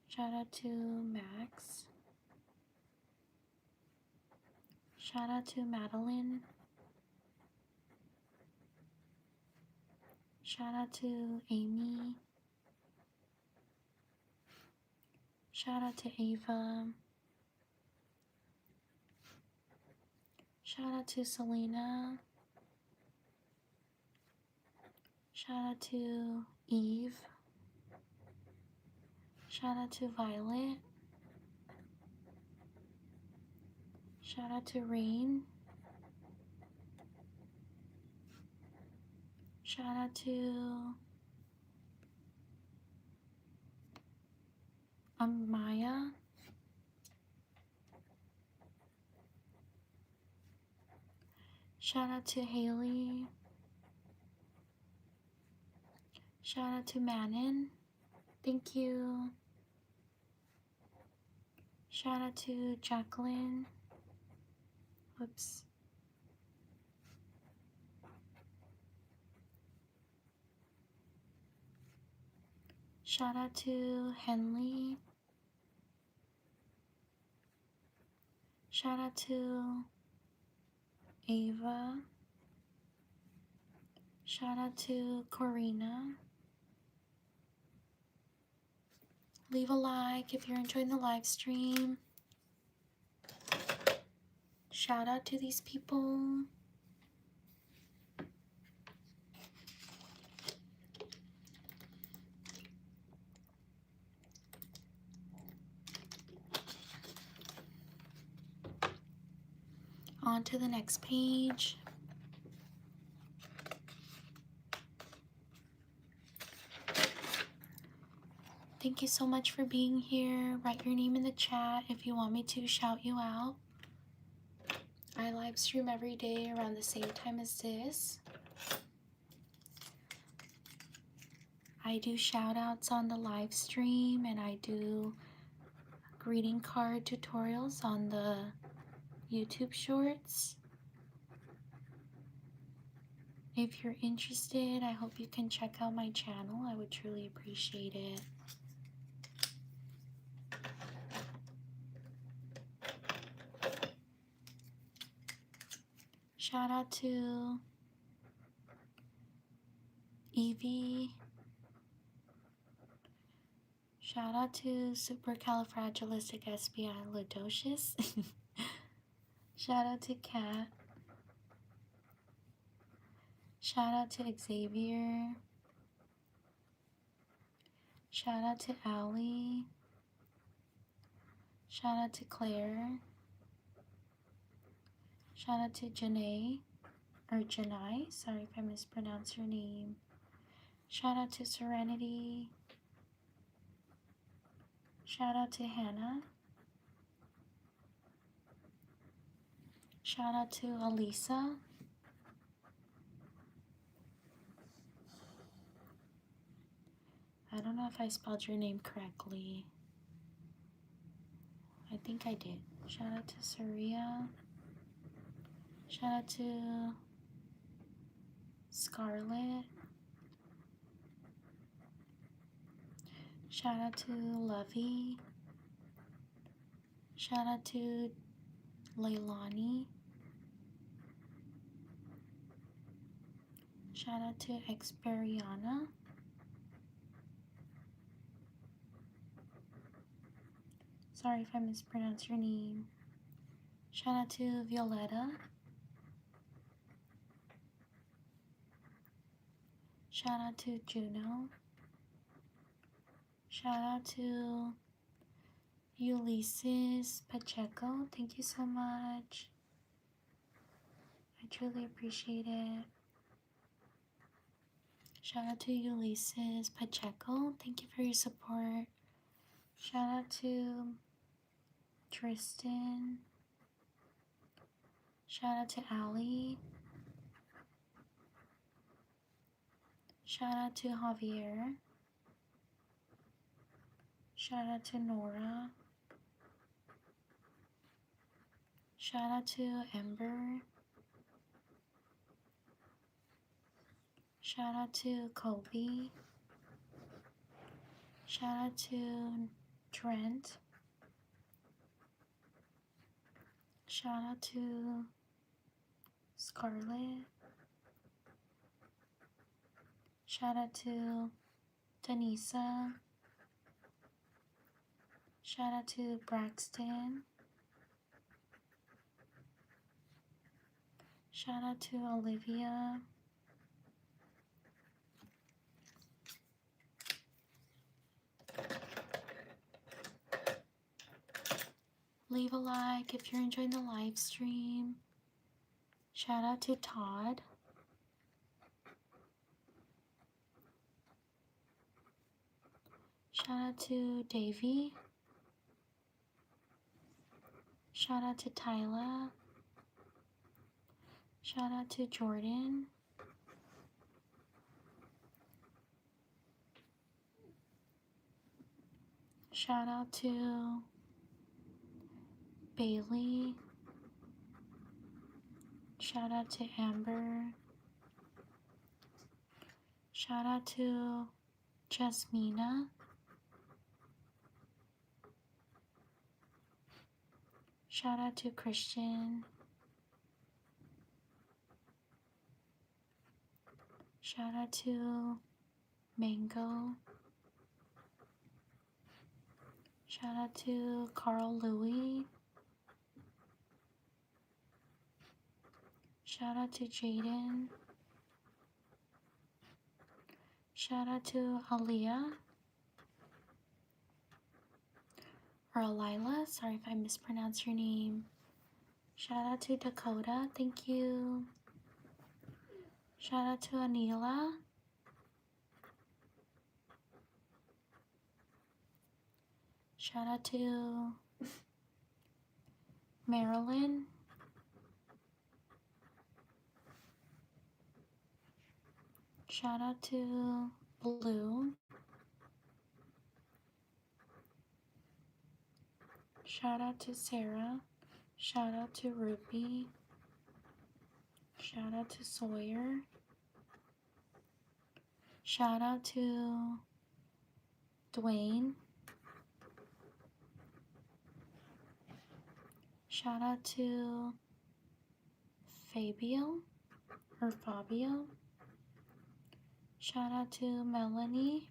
Shout out to Max. Shout out to Madeline. Shout out to Amy. Shout out to Ava. Shout out to Selena. Shout out to Eve. Shout out to Violet. Shout out to Rain. Shout out to Maya. Shout out to Haley. Shout out to Manon. Thank you. Shout out to Jacqueline. Whoops. Shout out to Henley. Shout out to Ava. Shout out to Corina. Leave a like if you're enjoying the live stream. Shout out to these people. On to the next page. Thank you so much for being here. Write your name in the chat if you want me to shout you out. I live stream every day around the same time as this. I do shout outs on the live stream, and I do greeting card tutorials on the YouTube shorts. If you're interested, I hope you can check out my channel. I would truly appreciate it. Shout out to Evie. Shout out to Supercalifragilisticexpialidocious. Shout out to Kat. Shout out to Xavier. Shout out to Allie. Shout out to Claire. Shout out to Janae, or Janai, sorry if I mispronounced your name. Shout out to Serenity. Shout out to Hannah. Shout out to Alisa. I don't know if I spelled your name correctly. I think I did. Shout out to Saria. Shout out to Scarlett. Shout out to Lovey. Shout out to Leilani. Shout out to Experiana. Sorry if I mispronounced your name. Shout out to Violetta. Shout out to Juno. Shout out to Ulysses Pacheco. Thank you so much. I truly appreciate it. Shout out to Ulysses Pacheco. Thank you for your support. Shout out to Tristan. Shout out to Allie. Shout out to Javier. Shout out to Nora. Shout out to Ember. Shout out to Kobe. Shout out to Trent. Shout out to Scarlett. Shout out to Denisa. Shout out to Braxton. Shout out to Olivia. Leave a like if you're enjoying the live stream. Shout out to Todd. Shout out to Davey. Shout out to Tyla. Shout out to Jordan. Shout out to Bailey. Shout out to Amber. Shout out to Jasmina. Shout out to Christian. Shout out to Mango. Shout out to Carl Louis. Shout out to Jaden. Shout out to Aaliyah. Or Alila, sorry if I mispronounced your name. Shout out to Dakota, thank you. Shout out to Anila. Shout out to Marilyn. Shout out to Blue. Shout out to Sarah. Shout out to Ruby. Shout out to Sawyer. Shout out to Dwayne. Shout out to Fabio or Fabio. Shout out to Melanie.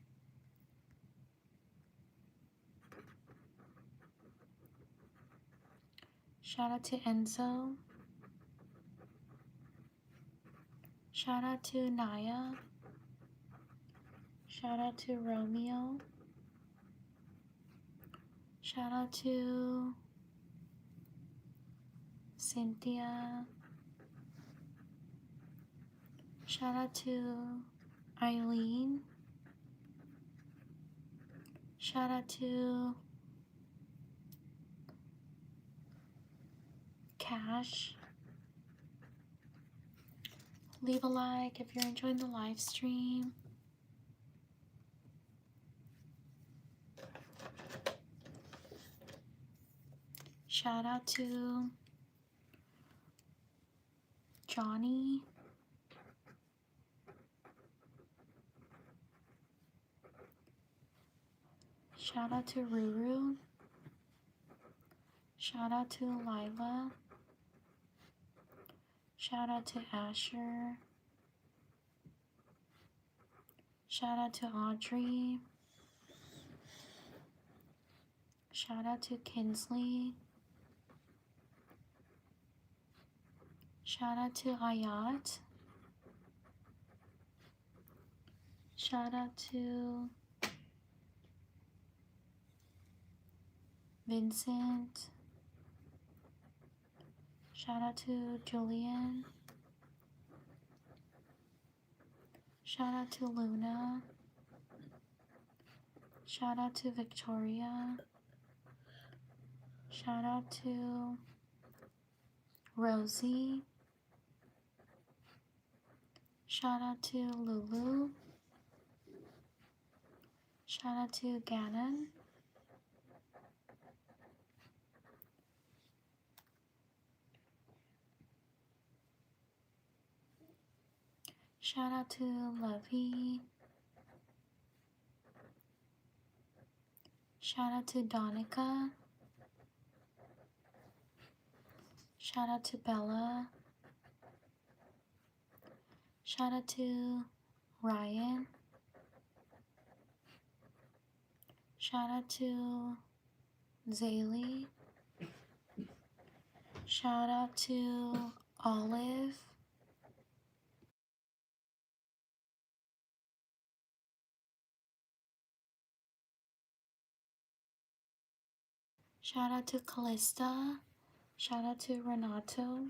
Shout out to Enzo. Shout out to Naya. Shout out to Romeo. Shout out to Cynthia. Shout out to Eileen. Shout out to Cash. Leave a like if you're enjoying the live stream. Shout out to Johnny. Shout out to Ruru. Shout out to Lila. Shout out to Asher. Shout out to Audrey. Shout out to Kinsley. Shout out to Ayat. Shout out to Vincent. Shout out to Julian. Shout out to Luna. Shout out to Victoria. Shout out to Rosie. Shout out to Lulu. Shout out to Gannon. Shout out to Lovey. Shout out to Donica. Shout out to Bella. Shout out to Ryan. Shout out to Zaylee. Shout out to Olive. Shout out to Callista. Shout out to Renato.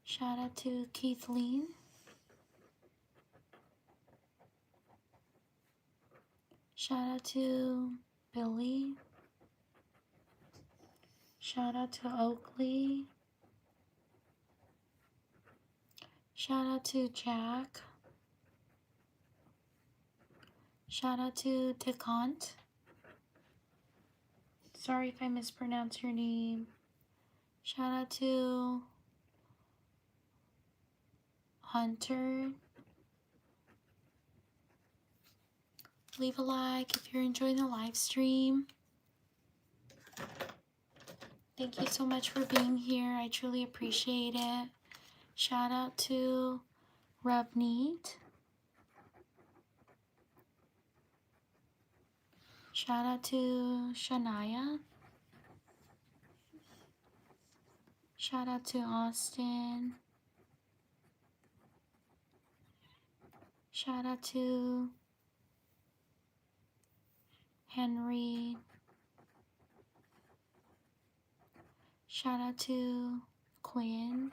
Shout out to Kathleen. Shout out to Billy. Shout out to Oakley. Shout out to Jack. Shout out to Decant. Sorry if I mispronounce your name. Shout out to Hunter. Leave a like if you're enjoying the live stream. Thank you so much for being here. I truly appreciate it. Shout out to Rubneat. Shout out to Shania. Shout out to Austin. Shout out to Henry. Shout out to Quinn.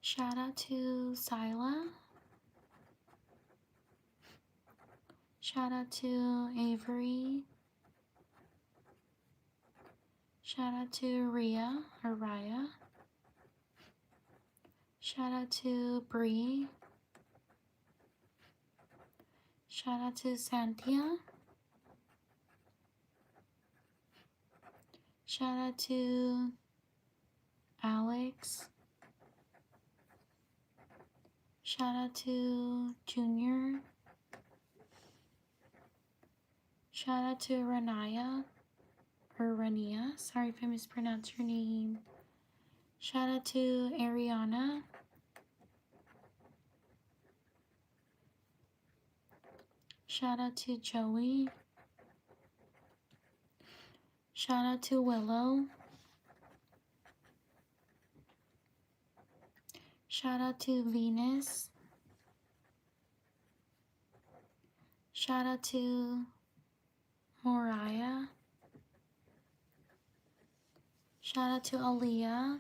Shout out to Sila. Shout out to Avery. Shout out to Rhea or Raya. Shout out to Bree. Shout out to Santia. Shout out to Alex. Shout out to Junior. Shout out to Rania, or Rania. Sorry if I mispronounced your name. Shout out to Ariana. Shout out to Joey. Shout out to Willow. Shout out to Venus. Shout out to Moriah. Shout out to Aaliyah.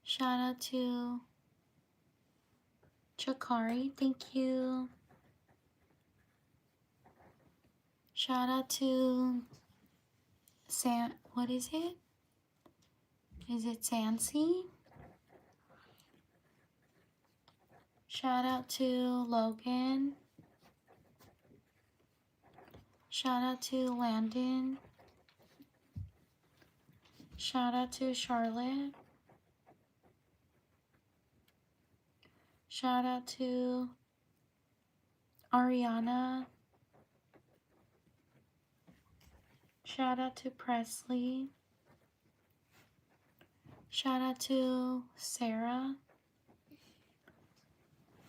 Shout out to Chakari. Thank you. Shout out to what is it? Is it Sansi? Shout out to Logan. Shout out to Landon. Shout out to Charlotte. Shout out to Ariana. Shout out to Presley. Shout out to Sarah.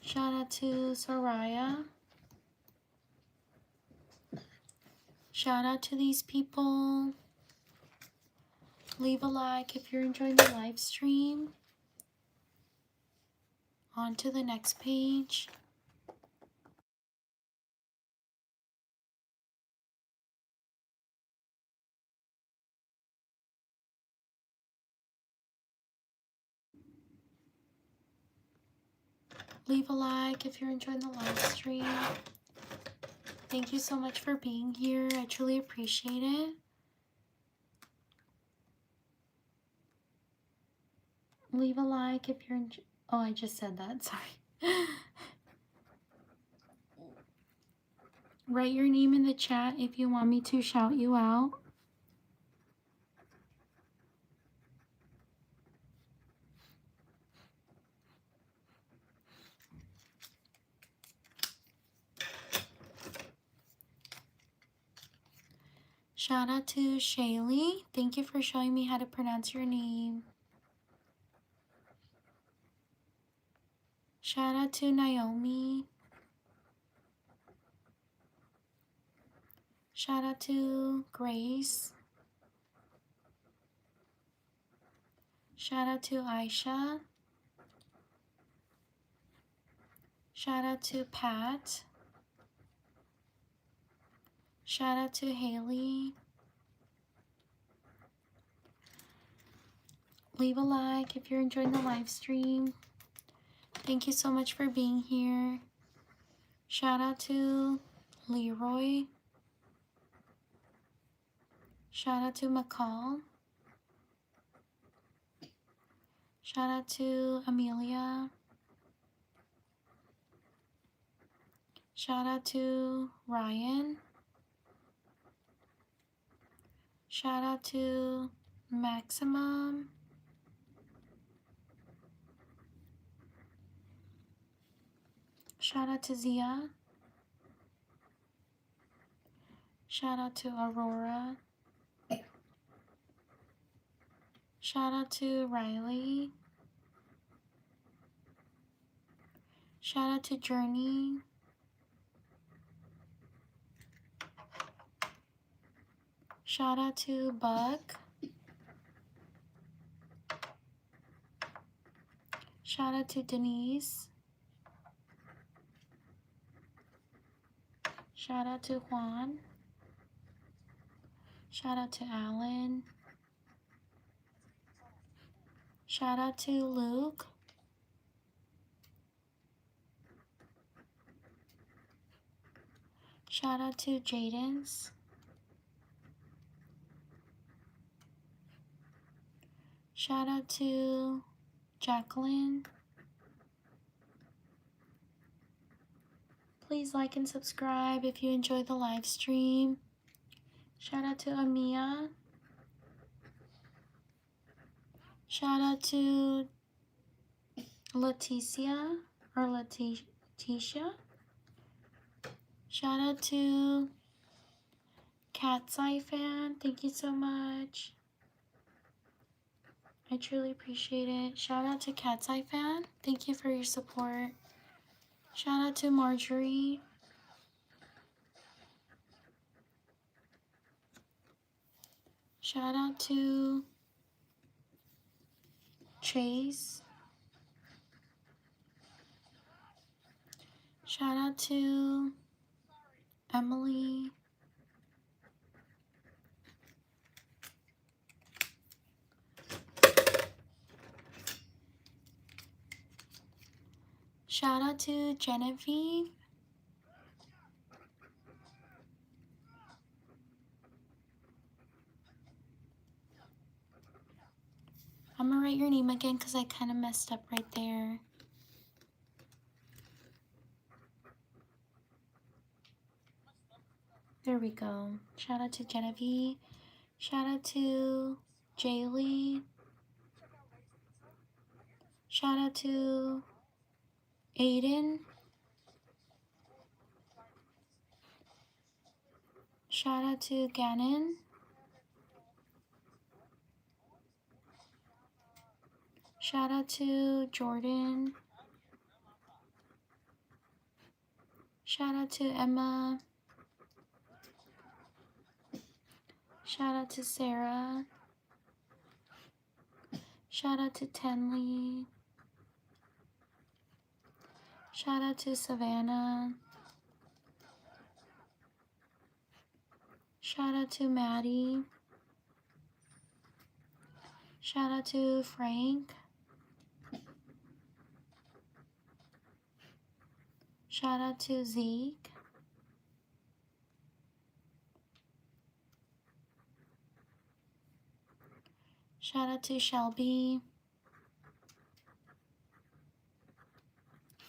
Shout out to Soraya. Shout out to these people. Leave a like if you're enjoying the live stream. On to the next page. Leave a like if you're enjoying the live stream. Thank you so much for being here. I truly appreciate it. Leave a like if you're oh, I just said that. Sorry. Write your name in the chat if you want me to shout you out. Shout out to Shaylee. Thank you for showing me how to pronounce your name. Shout out to Naomi. Shout out to Grace. Shout out to Aisha. Shout out to Pat. Shout out to Haley. Leave a like if you're enjoying the live stream. Thank you so much for being here. Shout out to Leroy. Shout out to McCall. Shout out to Amelia. Shout out to Ryan. Shout out to Maximum. Shout out to Zia. Shout out to Aurora. Shout out to Riley. Shout out to Journey. Shout out to Buck. Shout out to Denise. Shout out to Juan. Shout out to Alan. Shout out to Luke. Shout out to Jadens. Shout out to Jacqueline. Please like and subscribe if you enjoy the live stream. Shout out to Amia. Shout out to Leticia or Letitia. Shout out to Cat's Eye Fan. Thank you so much. I truly appreciate it. Shout out to Cat's Eye Fan. Thank you for your support. Shout out to Marjorie. Shout out to Chase. Shout out to Emily. Shout out to Genevieve. I'm gonna write your name again because I kind of messed up right there. There we go. Shout out to Genevieve. Shout out to Jaylee. Shout out to Aiden. Shout out to Gannon. Shout out to Jordan. Shout out to Emma. Shout out to Sarah. Shout out to Tenley. Shout out to Savannah. Shout out to Maddie. Shout out to Frank. Shout out to Zeke. Shout out to Shelby.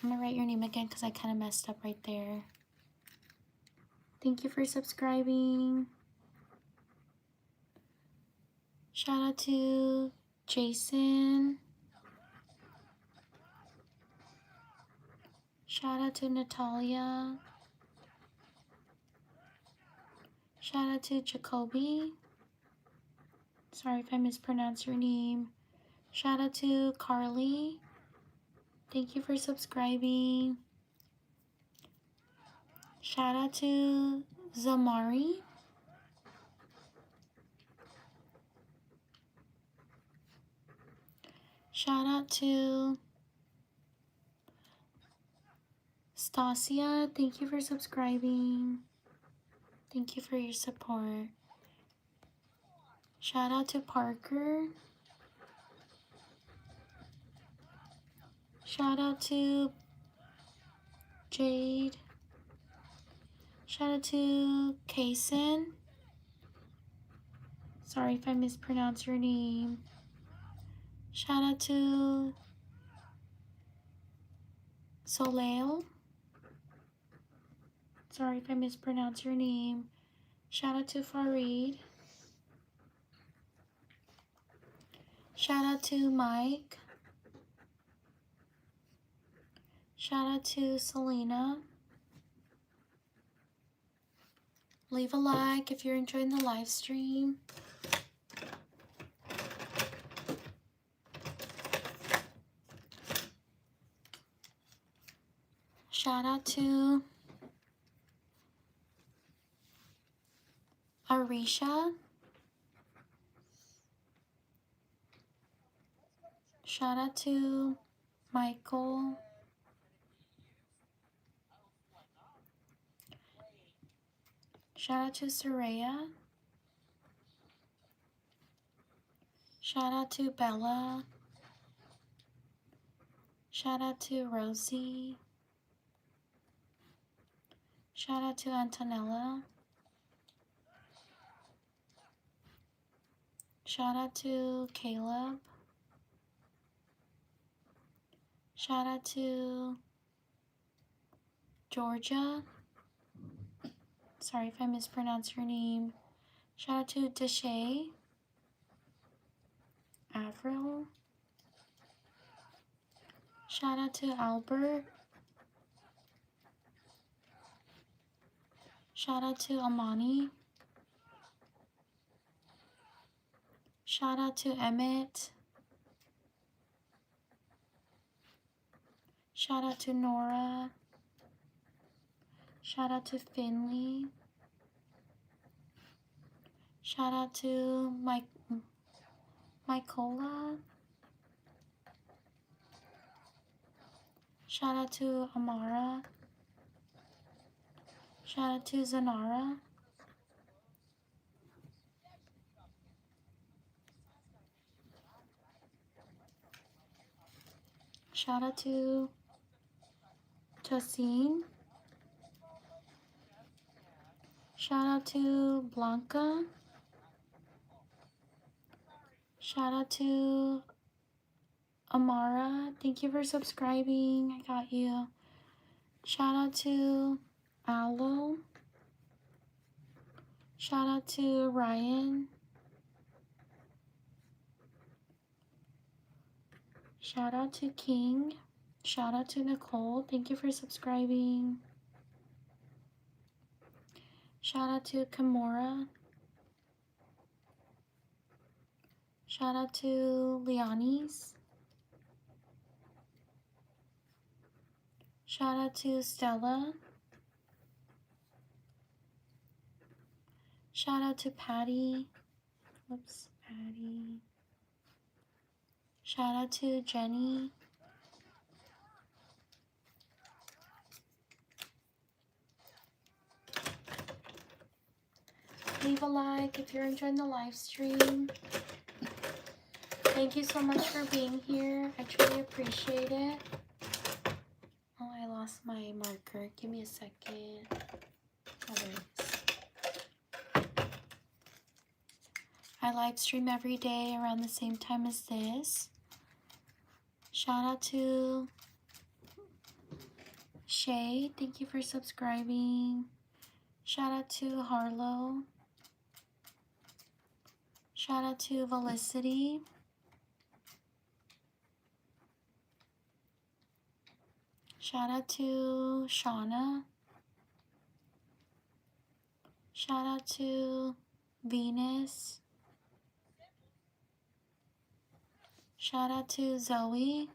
I'm gonna write your name again because I kind of messed up right there. Thank you for subscribing. Shout out to Jason. Shout out to Natalia. Shout out to Jacoby. Sorry if I mispronounced your name. Shout out to Carly. Thank you for subscribing. Shout out to Zamari. Shout out to Stasia. Thank you for subscribing. Thank you for your support. Shout out to Parker. Shout out to Jade. Shout out to Kaysen. Sorry if I mispronounced your name. Shout out to Soleil. Sorry if I mispronounced your name. Shout out to Farid. Shout out to Mike. Shout out to Selena. Leave a like if you're enjoying the live stream. Shout out to Arisha. Shout out to Michael. Shout out to Soraya. Shout out to Bella. Shout out to Rosie. Shout out to Antonella. Shout out to Caleb. Shout out to Georgia. Sorry if I mispronounced your name. Shout out to Deshay. Avril. Shout out to Albert. Shout out to Amani. Shout out to Emmett. Shout out to Nora. Shout out to Finley. Shout out to Michaela. Shout out to Amara. Shout out to Zanara. Shout out to Tassine. Shout out to Blanca. Shout out to Amara. Thank you for subscribing. I got you. Shout out to Aloe. Shout out to Ryan. Shout out to King. Shout out to Nicole. Thank you for subscribing. Shout out to Kimura. Shout out to Leonis. Shout out to Stella. Shout out to Patty. Whoops, Patty. Shout out to Jenny. Leave a like if you're enjoying the live stream. Thank you so much for being here. I truly appreciate it. Oh, I lost my marker. Give me a second. Oh, there it is. I live stream every day around the same time as this. Shout out to Shay. Thank you for subscribing. Shout out to Harlow. Shout out to Felicity. Shout out to Shauna. Shout out to Venus. Shout out to Zoe.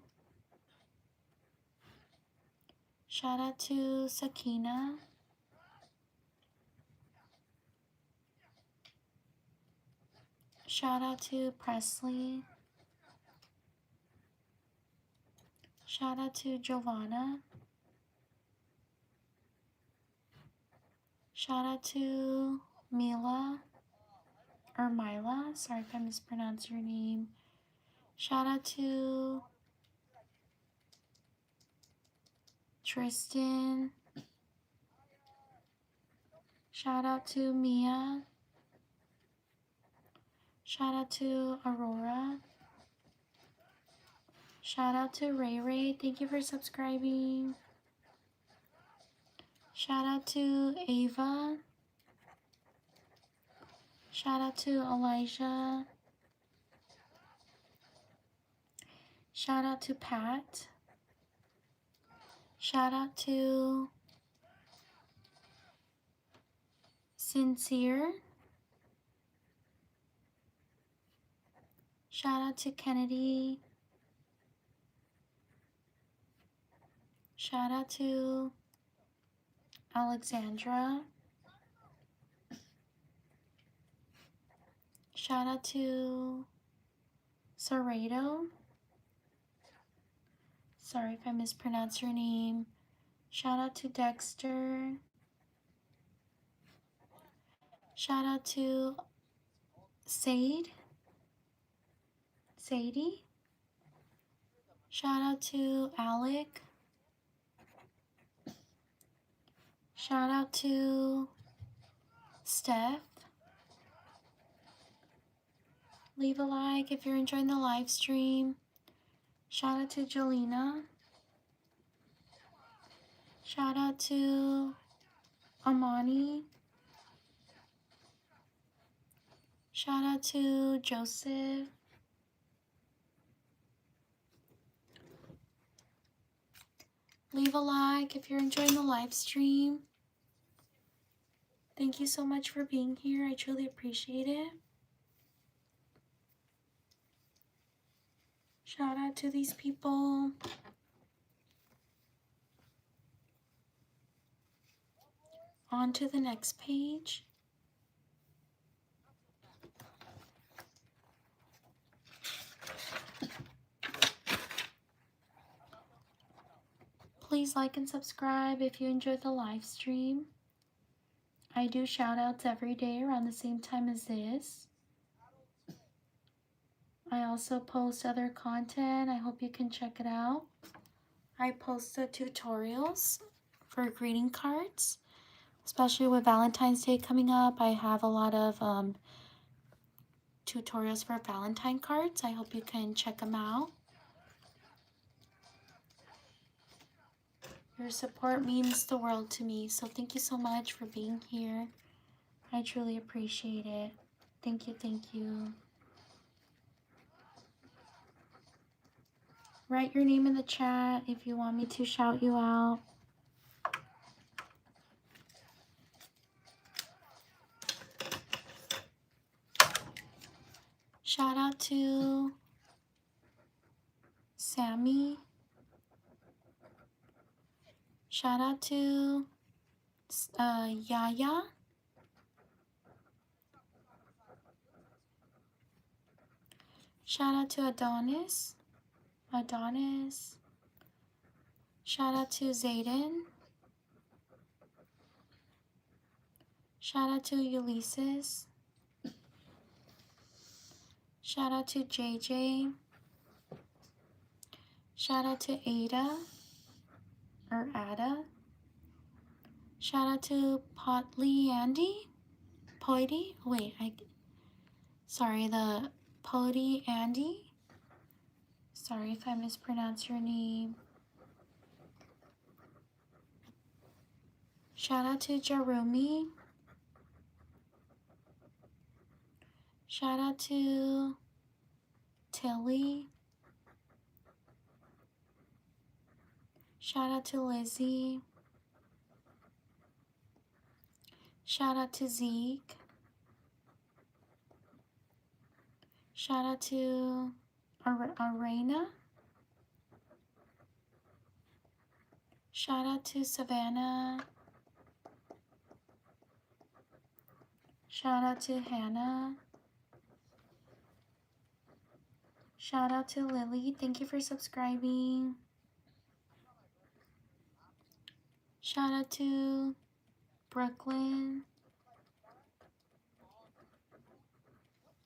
Shout out to Sakina. Shout out to Presley. Shout out to Giovanna. Shout out to Mila, or Mila, sorry if I mispronounced your name. Shout out to Tristan. Shout out to Mia. Shout out to Aurora. Shout out to Ray Ray. Thank you for subscribing. Shout out to Ava. Shout out to Elijah. Shout out to Pat. Shout out to Sincere. Shout out to Kennedy. Shout out to Alexandra. Shout out to Serrato. Sorry if I mispronounced your name. Shout out to Dexter. Shout out to Sadie. Shout out to Alec. Shout out to Steph. Leave a like if you're enjoying the live stream. Shout out to Jelena. Shout out to Amani. Shout out to Joseph. Leave a like if you're enjoying the live stream. Thank you so much for being here. I truly appreciate it. Shout out to these people. On to the next page. Please like and subscribe if you enjoyed the live stream. I do shout outs every day around the same time as this. I also post other content. I hope you can check it out. I post the tutorials for greeting cards, especially with Valentine's Day coming up. I have a lot of tutorials for Valentine cards. I hope you can check them out. Your support means the world to me, so thank you so much for being here. I truly appreciate it. Thank you, thank you. Write your name in the chat if you want me to shout you out. Shout out to Sammy. Shout out to Yaya. Shout out to Adonis. Shout out to Zayden. Shout out to Ulysses. Shout out to JJ. Shout out to Ada. Shout out to Potley Andy. Poety? Wait, the Poety Andy. Sorry if I mispronounced your name. Shout out to Jarumi. Shout out to Tilly. Shout out to Lizzie. Shout out to Zeke. Shout out to Arena. Shout out to Savannah. Shout out to Hannah. Shout out to Lily. Thank you for subscribing. Shout out to Brooklyn.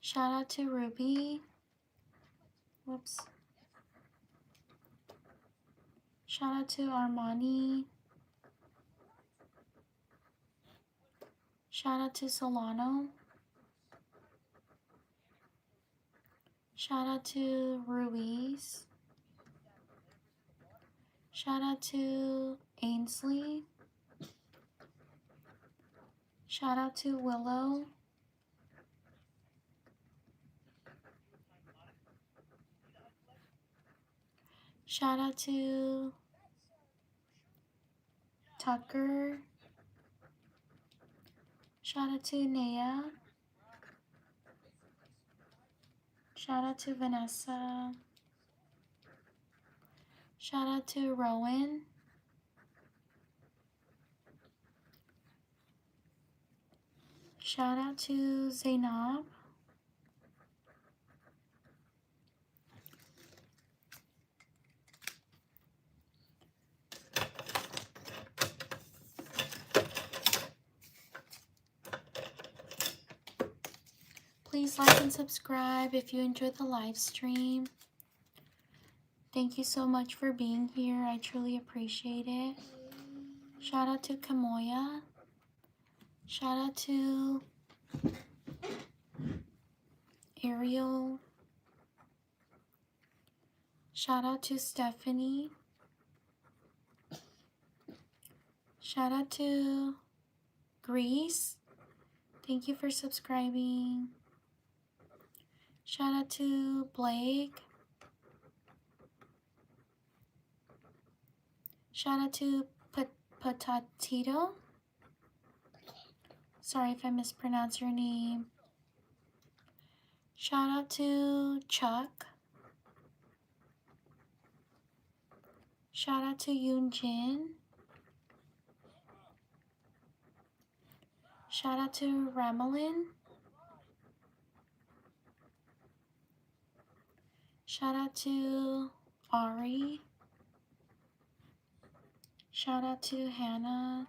Shout out to Ruby. Whoops. Shout out to Armani. Shout out to Solano. Shout out to Ruiz. Shout out to Ainsley. Shout out to Willow. Shout out to Tucker. Shout out to Naya. Shout out to Vanessa. Shout out to Rowan. Shout out to Zainab. Please like and subscribe if you enjoyed the live stream. Thank you so much for being here. I truly appreciate it. Shout out to Kamoya. Shout out to Ariel. Shout out to Stephanie. Shout out to Greece. Thank you for subscribing. Shout out to Blake. Shout out to Potatito. Sorry if I mispronounce your name. Shout out to Chuck. Shout out to Yoon Jin. Shout out to Ramelin. Shout out to Ari. Shout out to Hannah.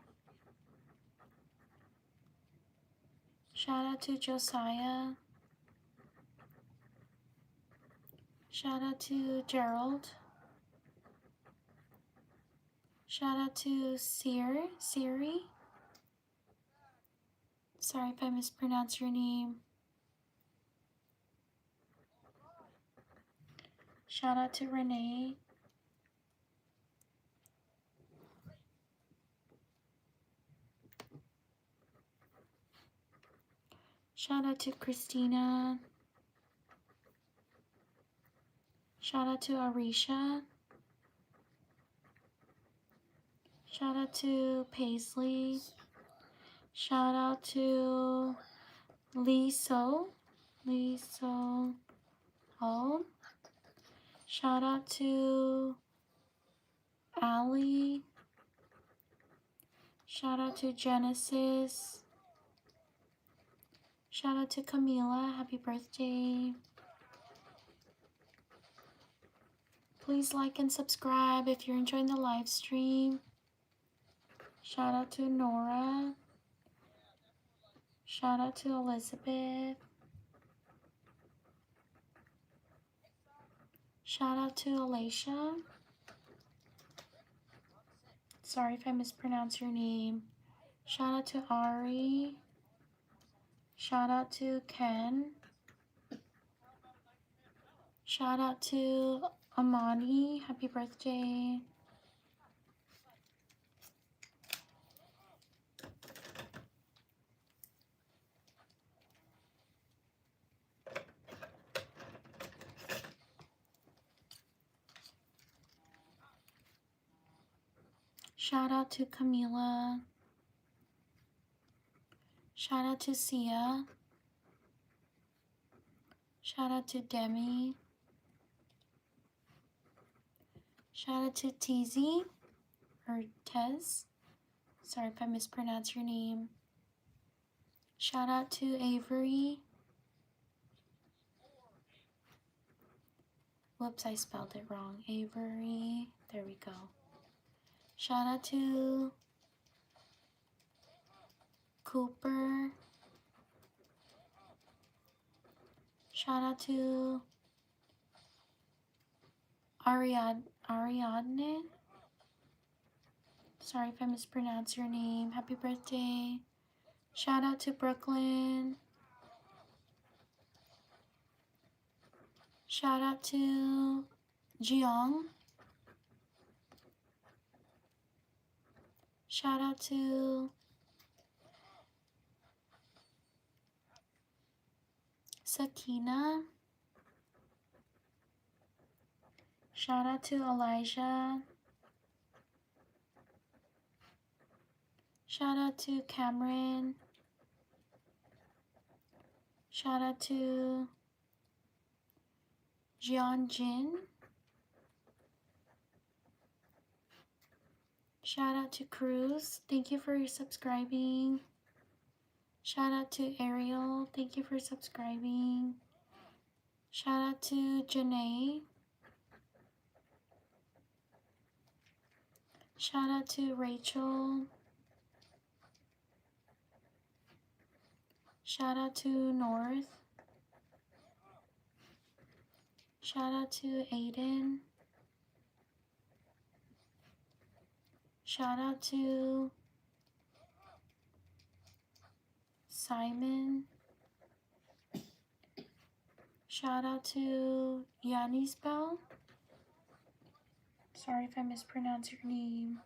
Shout out to Josiah. Shout out to Gerald. Shout out to Siri. Sorry if I mispronounce your name. Shout out to Renee. Shout out to Christina. Shout out to Arisha. Shout out to Paisley. Shout out to Lee So. Oh. Shout out to Allie. Shout out to Genesis. Shout out to Camila. Happy birthday. Please like and subscribe if you're enjoying the live stream. Shout out to Nora. Shout out to Elizabeth. Shout out to Alicia. Sorry if I mispronounce your name. Shout out to Ari. Shout out to Ken. Shout out to Amani. Happy birthday. Shout out to Camila. Shout out to Sia. Shout out to Demi. Shout out to Teasy or Tez. Sorry if I mispronounce your name. Shout out to Avery. Whoops, I spelled it wrong. Avery. There we go. Shout out to Cooper. Shout out to Ariadne. Sorry if I mispronounce your name. Happy birthday. Shout out to Brooklyn. Shout out to Jiong. Shout out to Sakina. Shout out to Elijah. Shout out to Cameron. Shout out to Jeon Jin. Shout out to Cruz. Thank you for subscribing. Shout out to Ariel. Thank you for subscribing. Shout out to Janae. Shout out to Rachel. Shout out to North. Shout out to Aiden. Shout out to Simon. Shout out to Yanni's Bell. Sorry if I mispronounce your name.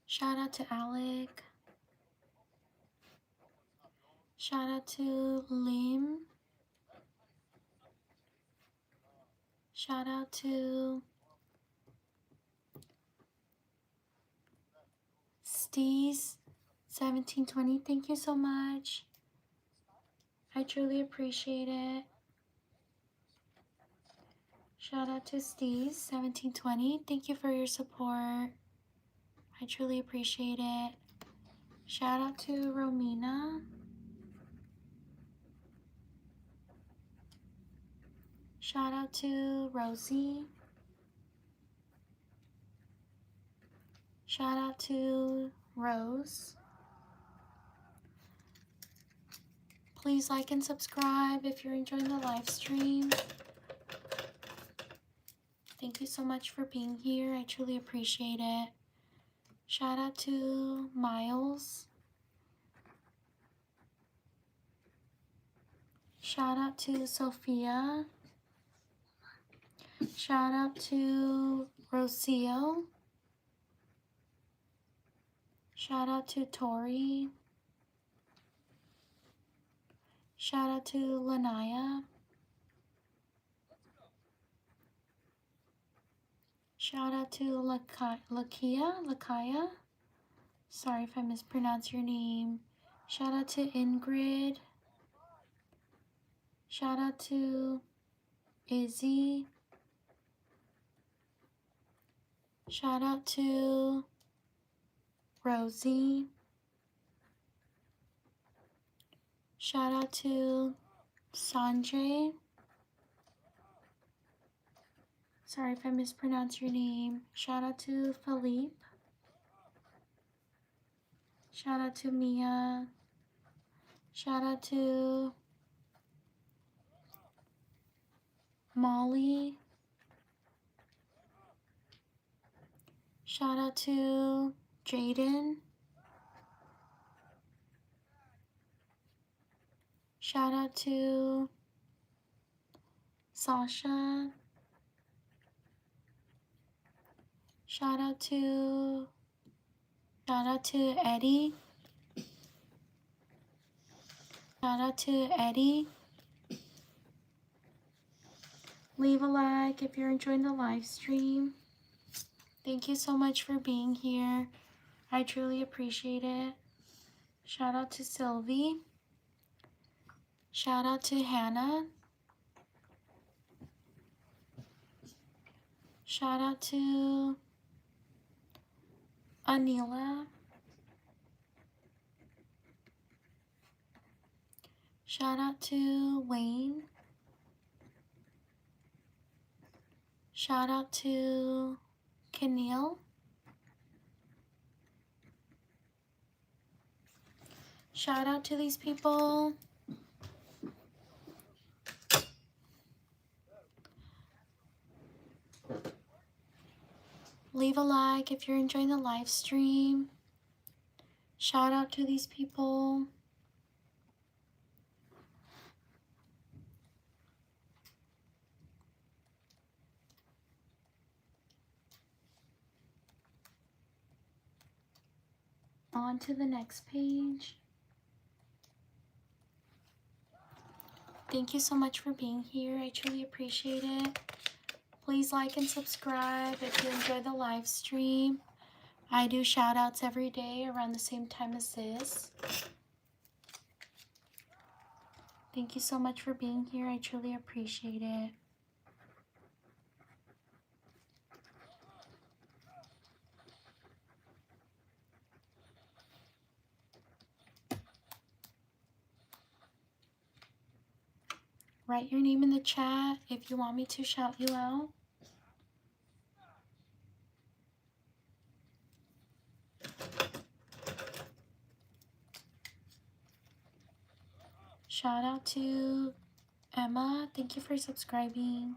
Shout out to Alec. Shout out to Lim. Shout out to 1720, thank you so much. I truly appreciate it. Shout out to Steve, 1720. Thank you for your support. I truly appreciate it. Shout out to Romina. Shout out to Rosie. Shout out to Rose. Please like and subscribe if you're enjoying the live stream. Thank you so much for being here. I truly appreciate it. Shout out to Miles. Shout out to Sophia. Shout out to Rocio. Shout out to Tori. Shout out to Lanaya. Shout out to Lakaya. Sorry if I mispronounce your name. Shout out to Ingrid. Shout out to Izzy. Shout out to Rosie. Shout out to Sanjay. Sorry if I mispronounce your name. Shout out to Philippe. Shout out to Mia. Shout out to Molly. Shout out to Jaden. Shout out to Sasha. Shout out to Eddie. Shout out to Eddie. Leave a like if you're enjoying the live stream. Thank you so much for being here. I truly appreciate it. Shout out to Sylvie. Shout out to Hannah. Shout out to Anila. Shout out to Wayne. Shout out to Keneal. Shout out to these people. Leave a like if you're enjoying the live stream. Shout out to these people. On to the next page. Thank you so much for being here. I truly appreciate it. Please like and subscribe if you enjoy the live stream. I do shout outs every day around the same time as this. Thank you so much for being here. I truly appreciate it. Write your name in the chat if you want me to shout you out. Shout out to Emma. Thank you for subscribing.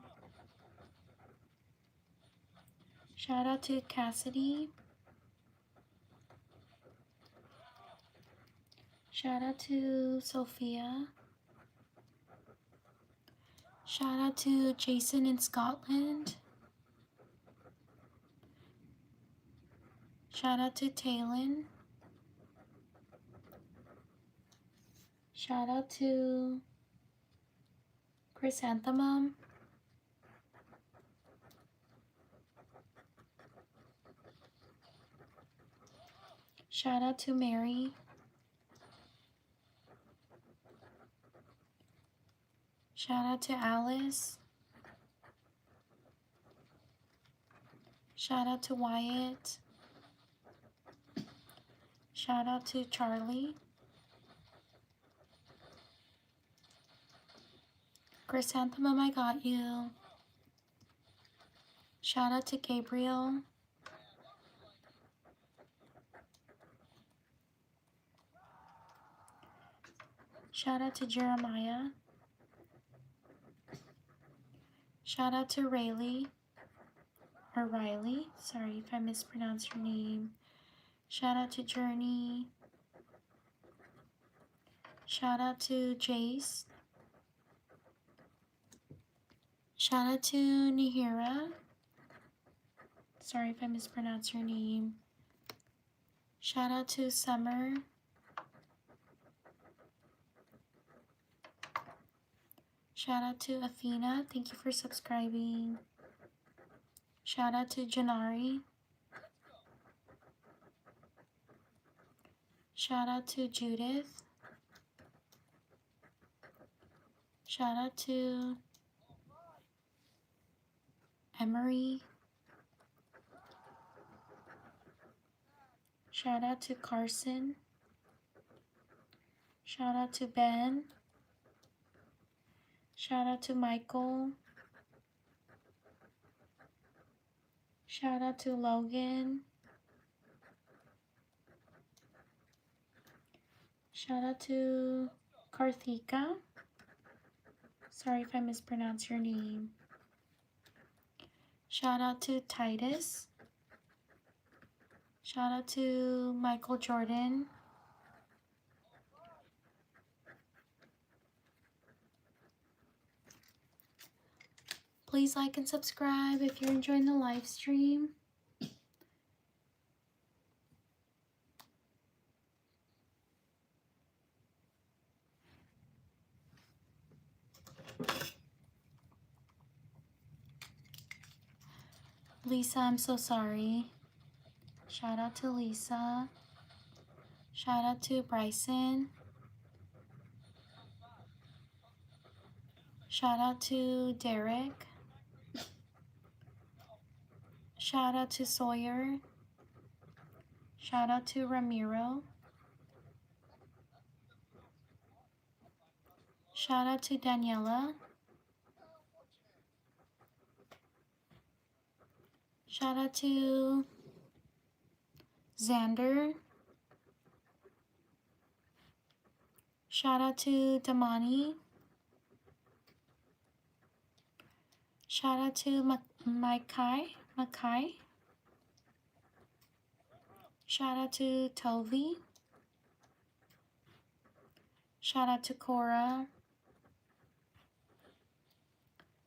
Shout out to Cassidy. Shout out to Sophia. Shout out to Jason in Scotland. Shout out to Talon. Shout out to Chrysanthemum. Shout out to Mary. Shout out to Alice. Shout out to Wyatt. Shout out to Charlie. Chrysanthemum, I got you. Shout out to Gabriel. Shout out to Jeremiah. Shout out to Riley. Sorry if I mispronounced your name. Shout out to Journey. Shout out to Jace. Shout out to Nihira. Sorry if I mispronounced your name. Shout out to Summer. Shout out to Athena. Thank you for subscribing. Shout out to Janari. Shout out to Judith. Shout out to Emery. Shout out to Carson. Shout out to Ben. Shout out to Michael. Shout out to Logan. Shout out to Karthika. Sorry if I mispronounced your name. Shout out to Titus. Shout out to Michael Jordan. Please like and subscribe if you're enjoying the live stream. Lisa, I'm so sorry. Shout out to Lisa. Shout out to Bryson. Shout out to Derek. Shout out to Sawyer. Shout out to Ramiro. Shout out to Daniela. Shout out to Xander. Shout out to Damani. Shout out to Makai. Shout out to Tovi. Shout out to Cora.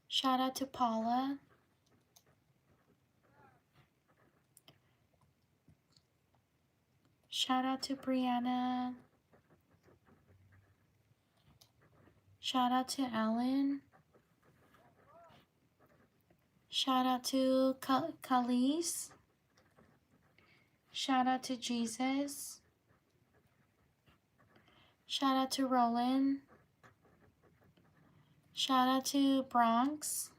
Shout out to Paula. Shout out to Brianna. Shout out to Ellen. Shout out to Khalees. Shout out to Jesus. Shout out to Roland. Shout out to Bronx.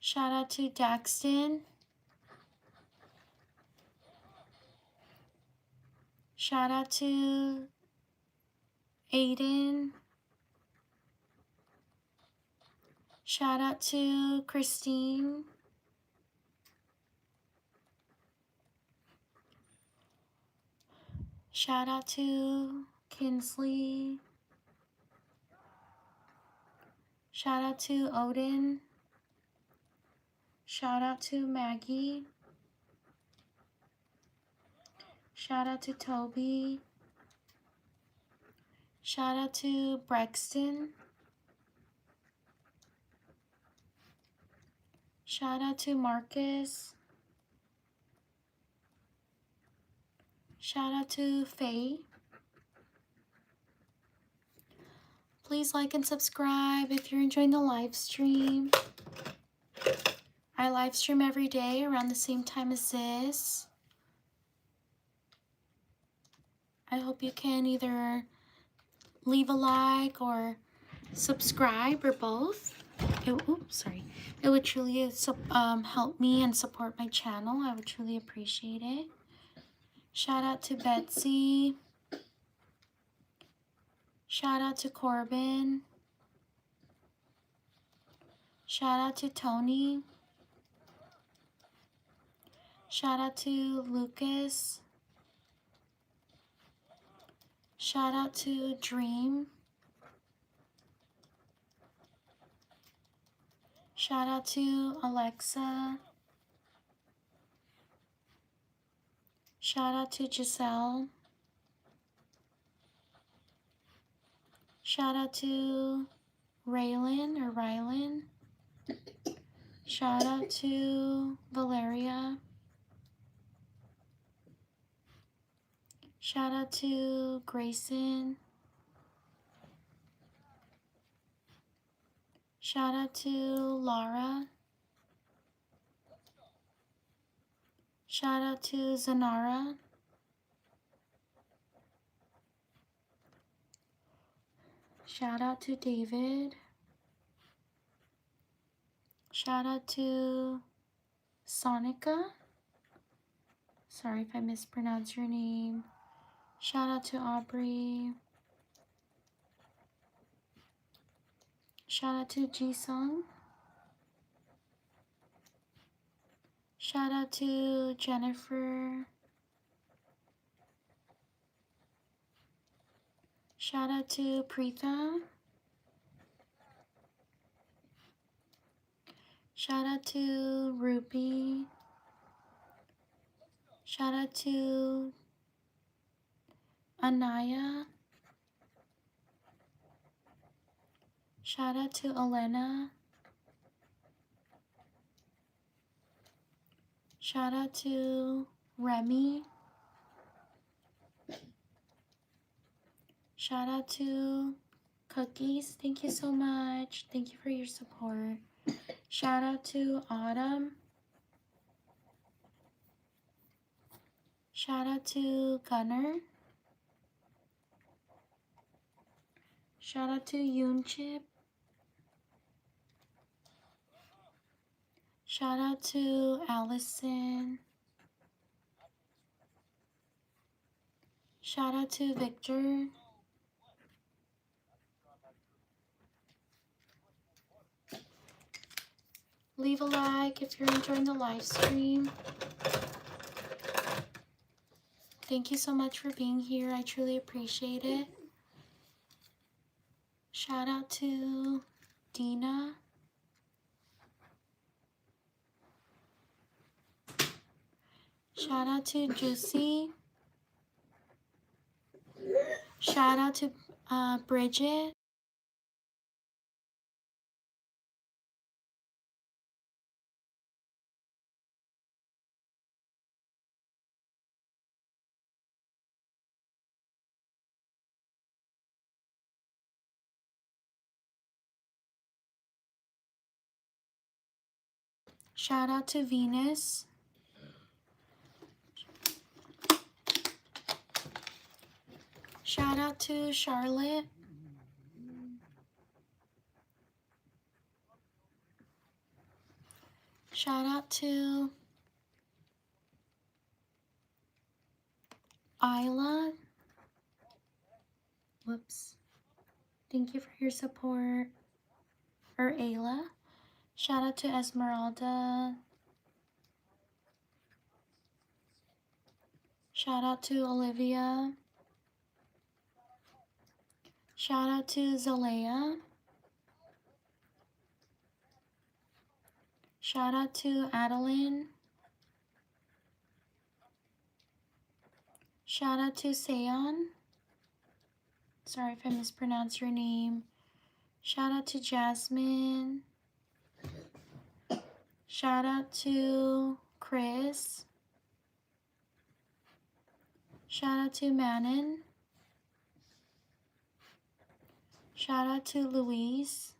Shout out to Daxton. Shout out to Aiden. Shout out to Christine. Shout out to Kinsley. Shout out to Odin. Shout out to Maggie. Shout out to Toby. Shout out to Brexton. Shout out to Marcus. Shout out to Faye. Please like and subscribe if you're enjoying the live stream. I live stream every day around the same time as this. I hope you can either leave a like or subscribe or both. It would truly help me and support my channel. I would truly appreciate it. Shout out to Betsy. Shout out to Corbin. Shout out to Tony. Shout out to Lucas. Shout out to Dream. Shout out to Alexa. Shout out to Giselle. Shout out to Rylan. Shout out to Valeria. Shout out to Grayson. Shout out to Laura. Shout out to Zanara. Shout out to David. Shout out to Sonica. Sorry if I mispronounce your name. Shout out to Aubrey. Shout out to Jisung. Shout out to Jennifer. Shout out to Preeta. Shout out to Ruby. Shout out to Anaya. Shout out to Elena. Shout out to Remy. Shout out to Cookies. Thank you so much. Thank you for your support. Shout out to Autumn. Shout out to Gunner. Shout out to Yoonchip. Shout out to Allison. Shout out to Victor. Leave a like if you're enjoying the live stream. Thank you so much for being here. I truly appreciate it. Shout out to Dina. Shout out to Juicy. Shout out to Bridget. Shout out to Venus. Shout out to Charlotte. Shout out to Isla. Whoops. Thank you for your support. Or Ayla. Shout out to Esmeralda. Shout out to Olivia. Shout out to Zalea. Shout out to Adeline. Shout out to Seon. Sorry if I mispronounced your name. Shout out to Jasmine. Shout out to Chris. Shout out to Manon. Shout out to Louise.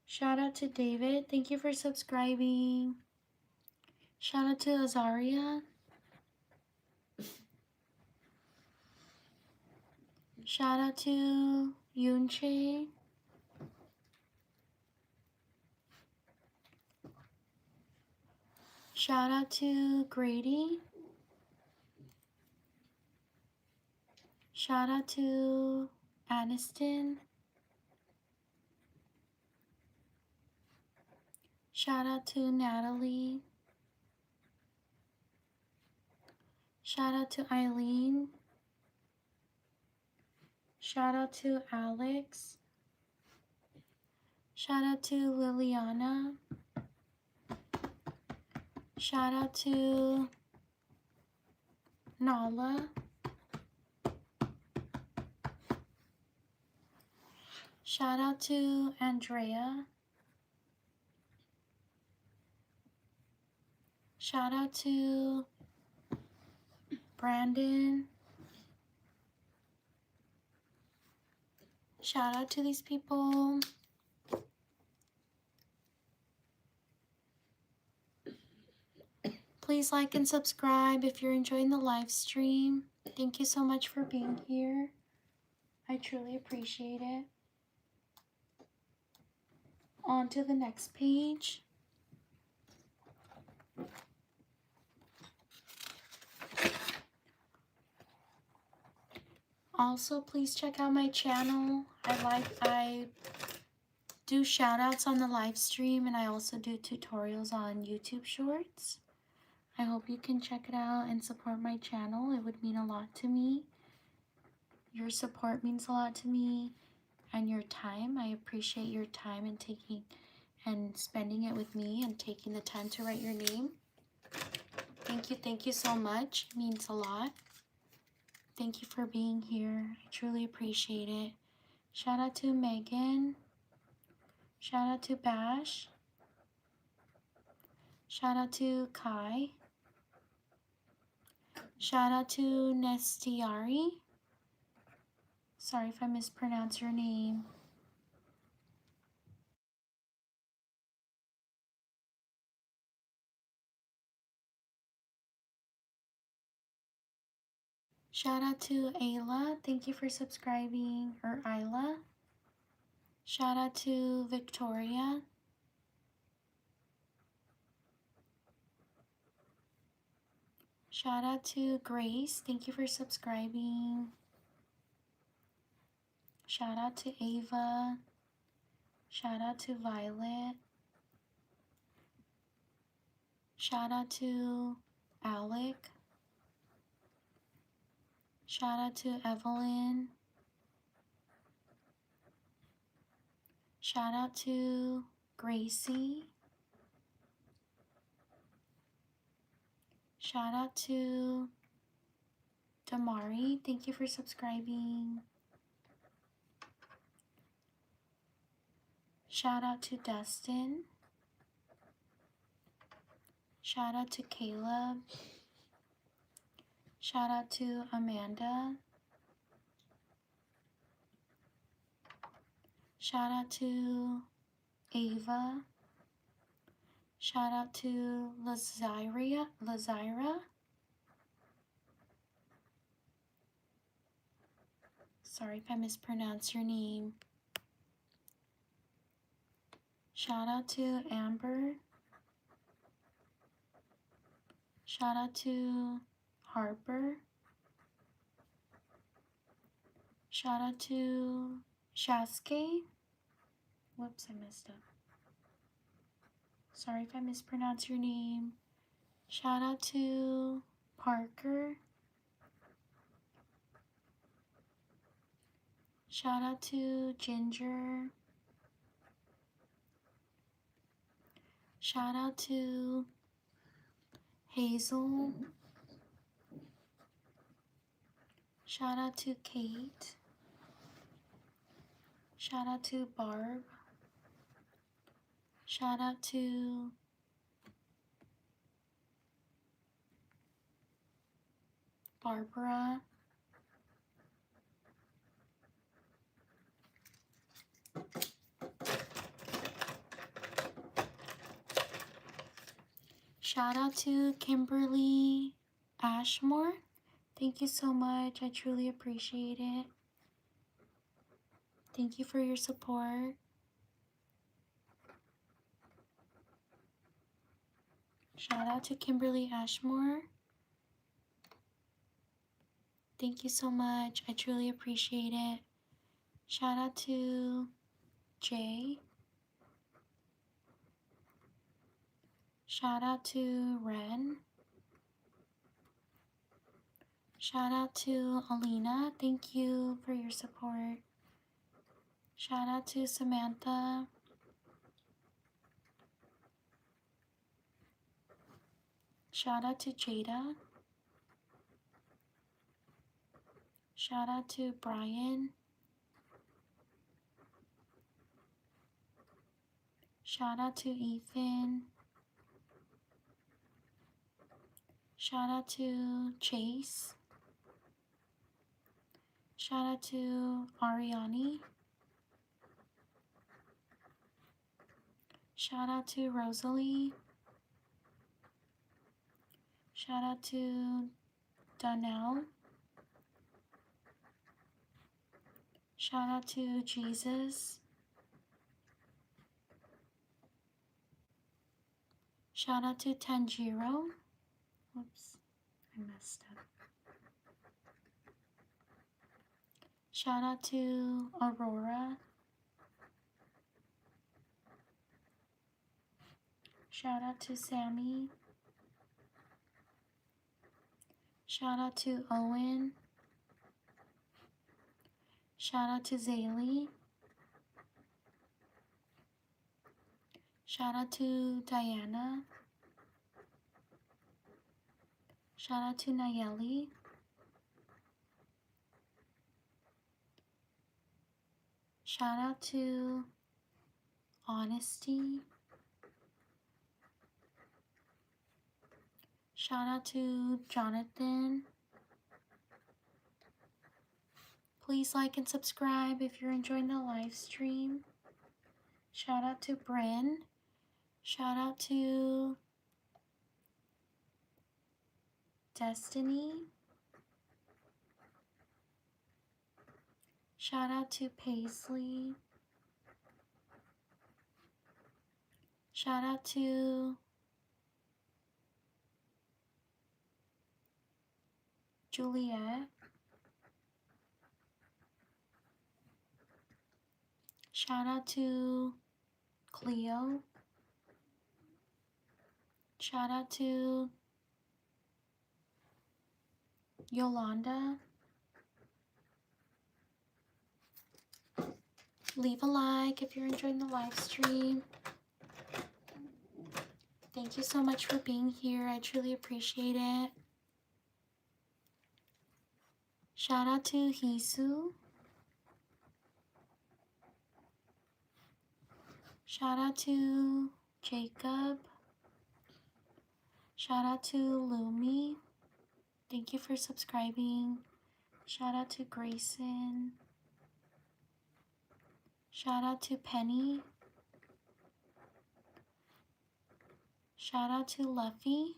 Shout out to David. Thank you for subscribing. Shout out to Azaria. Shout out to Yunche. Shout out to Grady. Shout out to Aniston. Shout out to Natalie. Shout out to Eileen. Shout out to Alex. Shout out to Liliana. Shout out to Nala. Shout out to Andrea. Shout out to Brandon. Shout out to these people. Please like and subscribe if you're enjoying the live stream. Thank you so much for being here. I truly appreciate it. On to the next page. Also, please check out my channel. I do shout outs on the live stream, and I also do tutorials on YouTube Shorts. I hope you can check it out and support my channel. It would mean a lot to me. Your support means a lot to me, and your time. I appreciate your time and spending it with me and taking the time to write your name. Thank you so much. It means a lot. Thank you for being here. I truly appreciate it. Shout out to Megan. Shout out to Bash. Shout out to Kai. Shout out to NessDIY. Sorry if I mispronounce your name. Shout out to Ayla. Thank you for subscribing. Or Isla. Shout out to Victoria. Shout out to Grace. Thank you for subscribing. Shout out to Ava. Shout out to Violet. Shout out to Alec. Shout out to Evelyn. Shout out to Gracie. Shout out to Damari. Thank you for subscribing. Shout out to Dustin. Shout out to Caleb. Shout out to Amanda. Shout out to Ava. Shout out to Lazira. Sorry if I mispronounce your name. Shout out to Amber. Shout out to Harper. Shout out to Shaske. Whoops, I messed up. Sorry if I mispronounce your name. Shout out to Parker. Shout out to Ginger. Shout out to Hazel. Shout out to Kate. Shout out to Barb. Shout out to Barbara. Shout out to Kimberly Ashmore. Thank you so much. I truly appreciate it. Thank you for your support. Shout out to Kimberly Ashmore. Thank you so much. I truly appreciate it. Shout out to Jay. Shout out to Ren. Shout out to Alina. Thank you for your support. Shout out to Samantha. Shout out to Jada. Shout out to Brian. Shout out to Ethan. Shout out to Chase. Shout out to Ariani. Shout out to Rosalie. Shout out to Donnell. Shout out to Jesus. Shout out to Tanjiro. Whoops, I messed up. Shout out to Aurora. Shout out to Sammy. Shout out to Owen. Shout out to Zaylee. Shout out to Diana. Shout out to Nayeli. Shout out to Honesty. Shout out to Jonathan. Please like and subscribe if you're enjoying the live stream. Shout out to Bryn. Shout out to Destiny. Shout out to Paisley. Shout out to Juliet. Shout out to Cleo. Shout out to Yolanda. Leave a like if you're enjoying the live stream. Thank you so much for being here. I truly appreciate it. Shout out to Hisu. Shout out to Jacob. Shout out to Lumi. Thank you for subscribing. Shout out to Grayson. Shout out to Penny. Shout out to Luffy.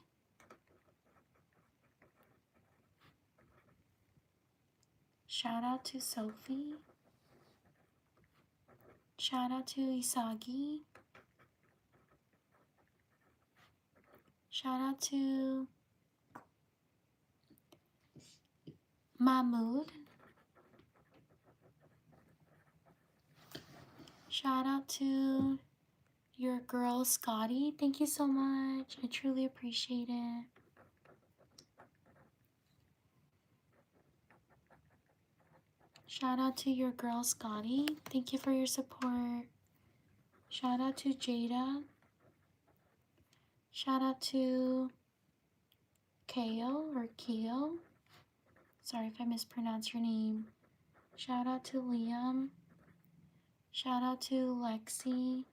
Shout out to Sophie. Shout out to Isagi. Shout out to Mahmood. Shout out to your girl Scotty. Thank you so much. I truly appreciate it. Shout out to your girl Scotty. Thank you for your support. Shout out to Jada. Shout out to Keo or Keo. Sorry if I mispronounced your name. Shout out to Liam. Shout out to Lexi.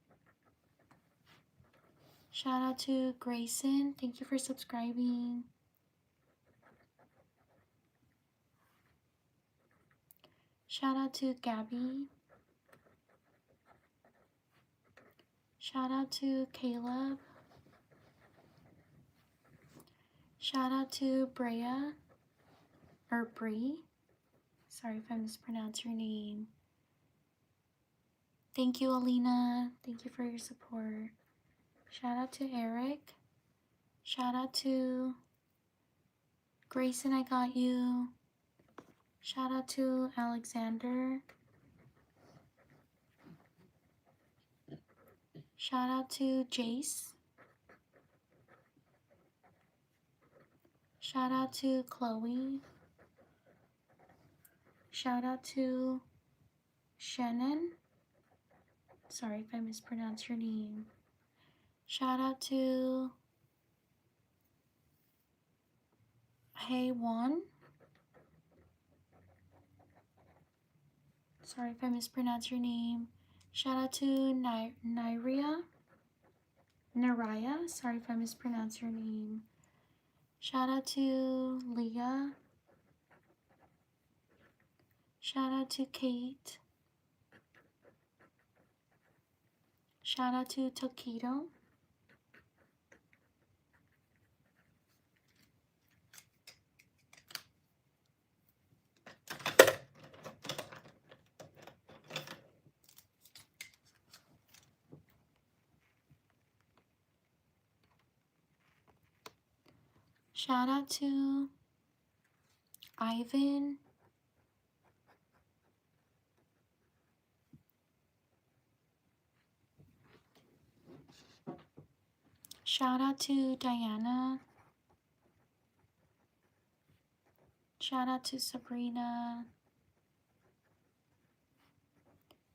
Shout out to Grayson. Thank you for subscribing. Shout out to Gabby. Shout out to Caleb. Shout out to Brea or Bree. Sorry if I mispronounced your name. Thank you, Alina. Thank you for your support. Shout out to Eric. Shout out to Grayson, I got you. Shout out to Alexander. Shout out to Jace. Shout out to Chloe. Shout out to Shannon. Sorry if I mispronounced your name. Shout out to Hey Juan. Sorry if I mispronounced your name. Shout out to Naraya. Sorry if I mispronounced your name. Shout out to Leah. Shout out to Kate. Shout out to Tokido. Shout out to Ivan. Shout out to Diana. Shout out to Sabrina.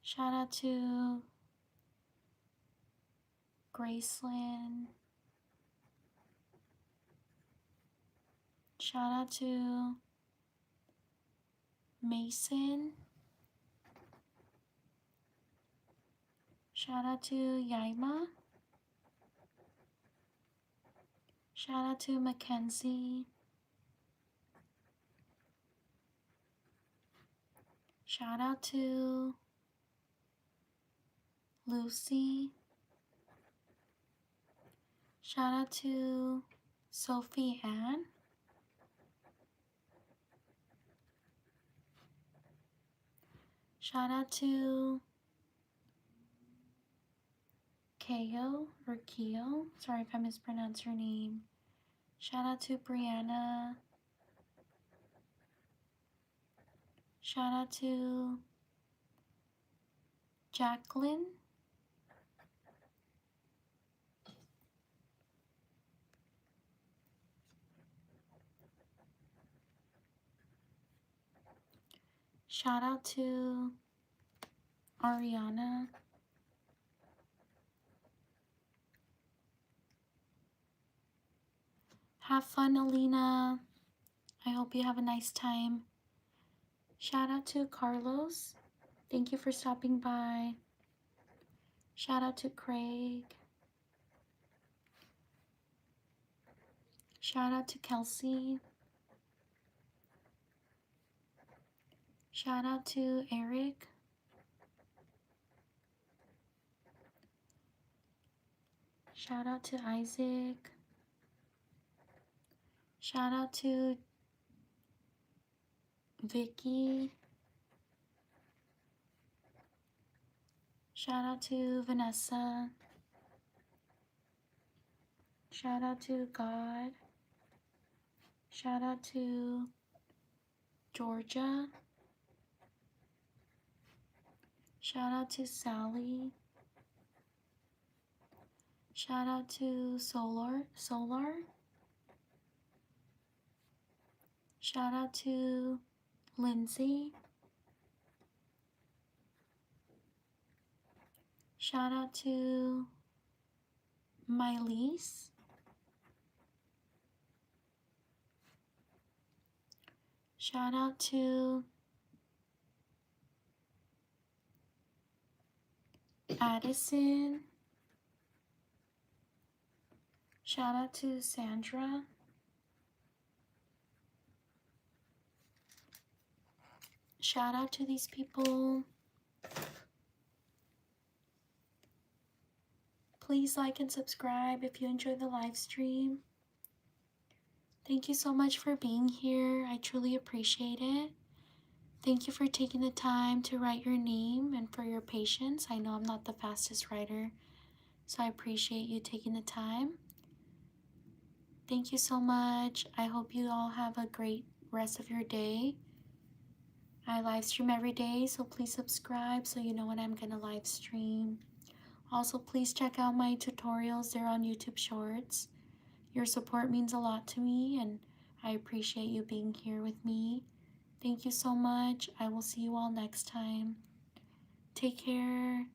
Shout out to Gracelyn. Shout out to Mason. Shout out to Yaima. Shout out to Mackenzie. Shout out to Lucy. Shout out to Sophie Ann. Shout out to Keo or Keo. Sorry if I mispronounced your name. Shout out to Brianna. Shout out to Jacqueline. Shout out to Ariana. Have fun, Alina. I hope you have a nice time. Shout out to Carlos. Thank you for stopping by. Shout out to Craig. Shout out to Kelsey. Shout out to Eric. Shout out to Isaac. Shout out to Vicky. Shout out to Vanessa. Shout out to God. Shout out to Georgia. Shout out to Sally. Shout out to Solar. Shout out to Lindsay. Shout out to Mylese. Shout out to Addison. Shout out to Sandra. Shout out to these people. Please like and subscribe if you enjoy the live stream. Thank you so much for being here. I truly appreciate it. Thank you for taking the time to write your name and for your patience. I know I'm not the fastest writer, so I appreciate you taking the time. Thank you so much. I hope you all have a great rest of your day. I live stream every day, so please subscribe so you know when I'm going to live stream. Also, please check out my tutorials. They're on YouTube Shorts. Your support means a lot to me, and I appreciate you being here with me. Thank you so much. I will see you all next time. Take care.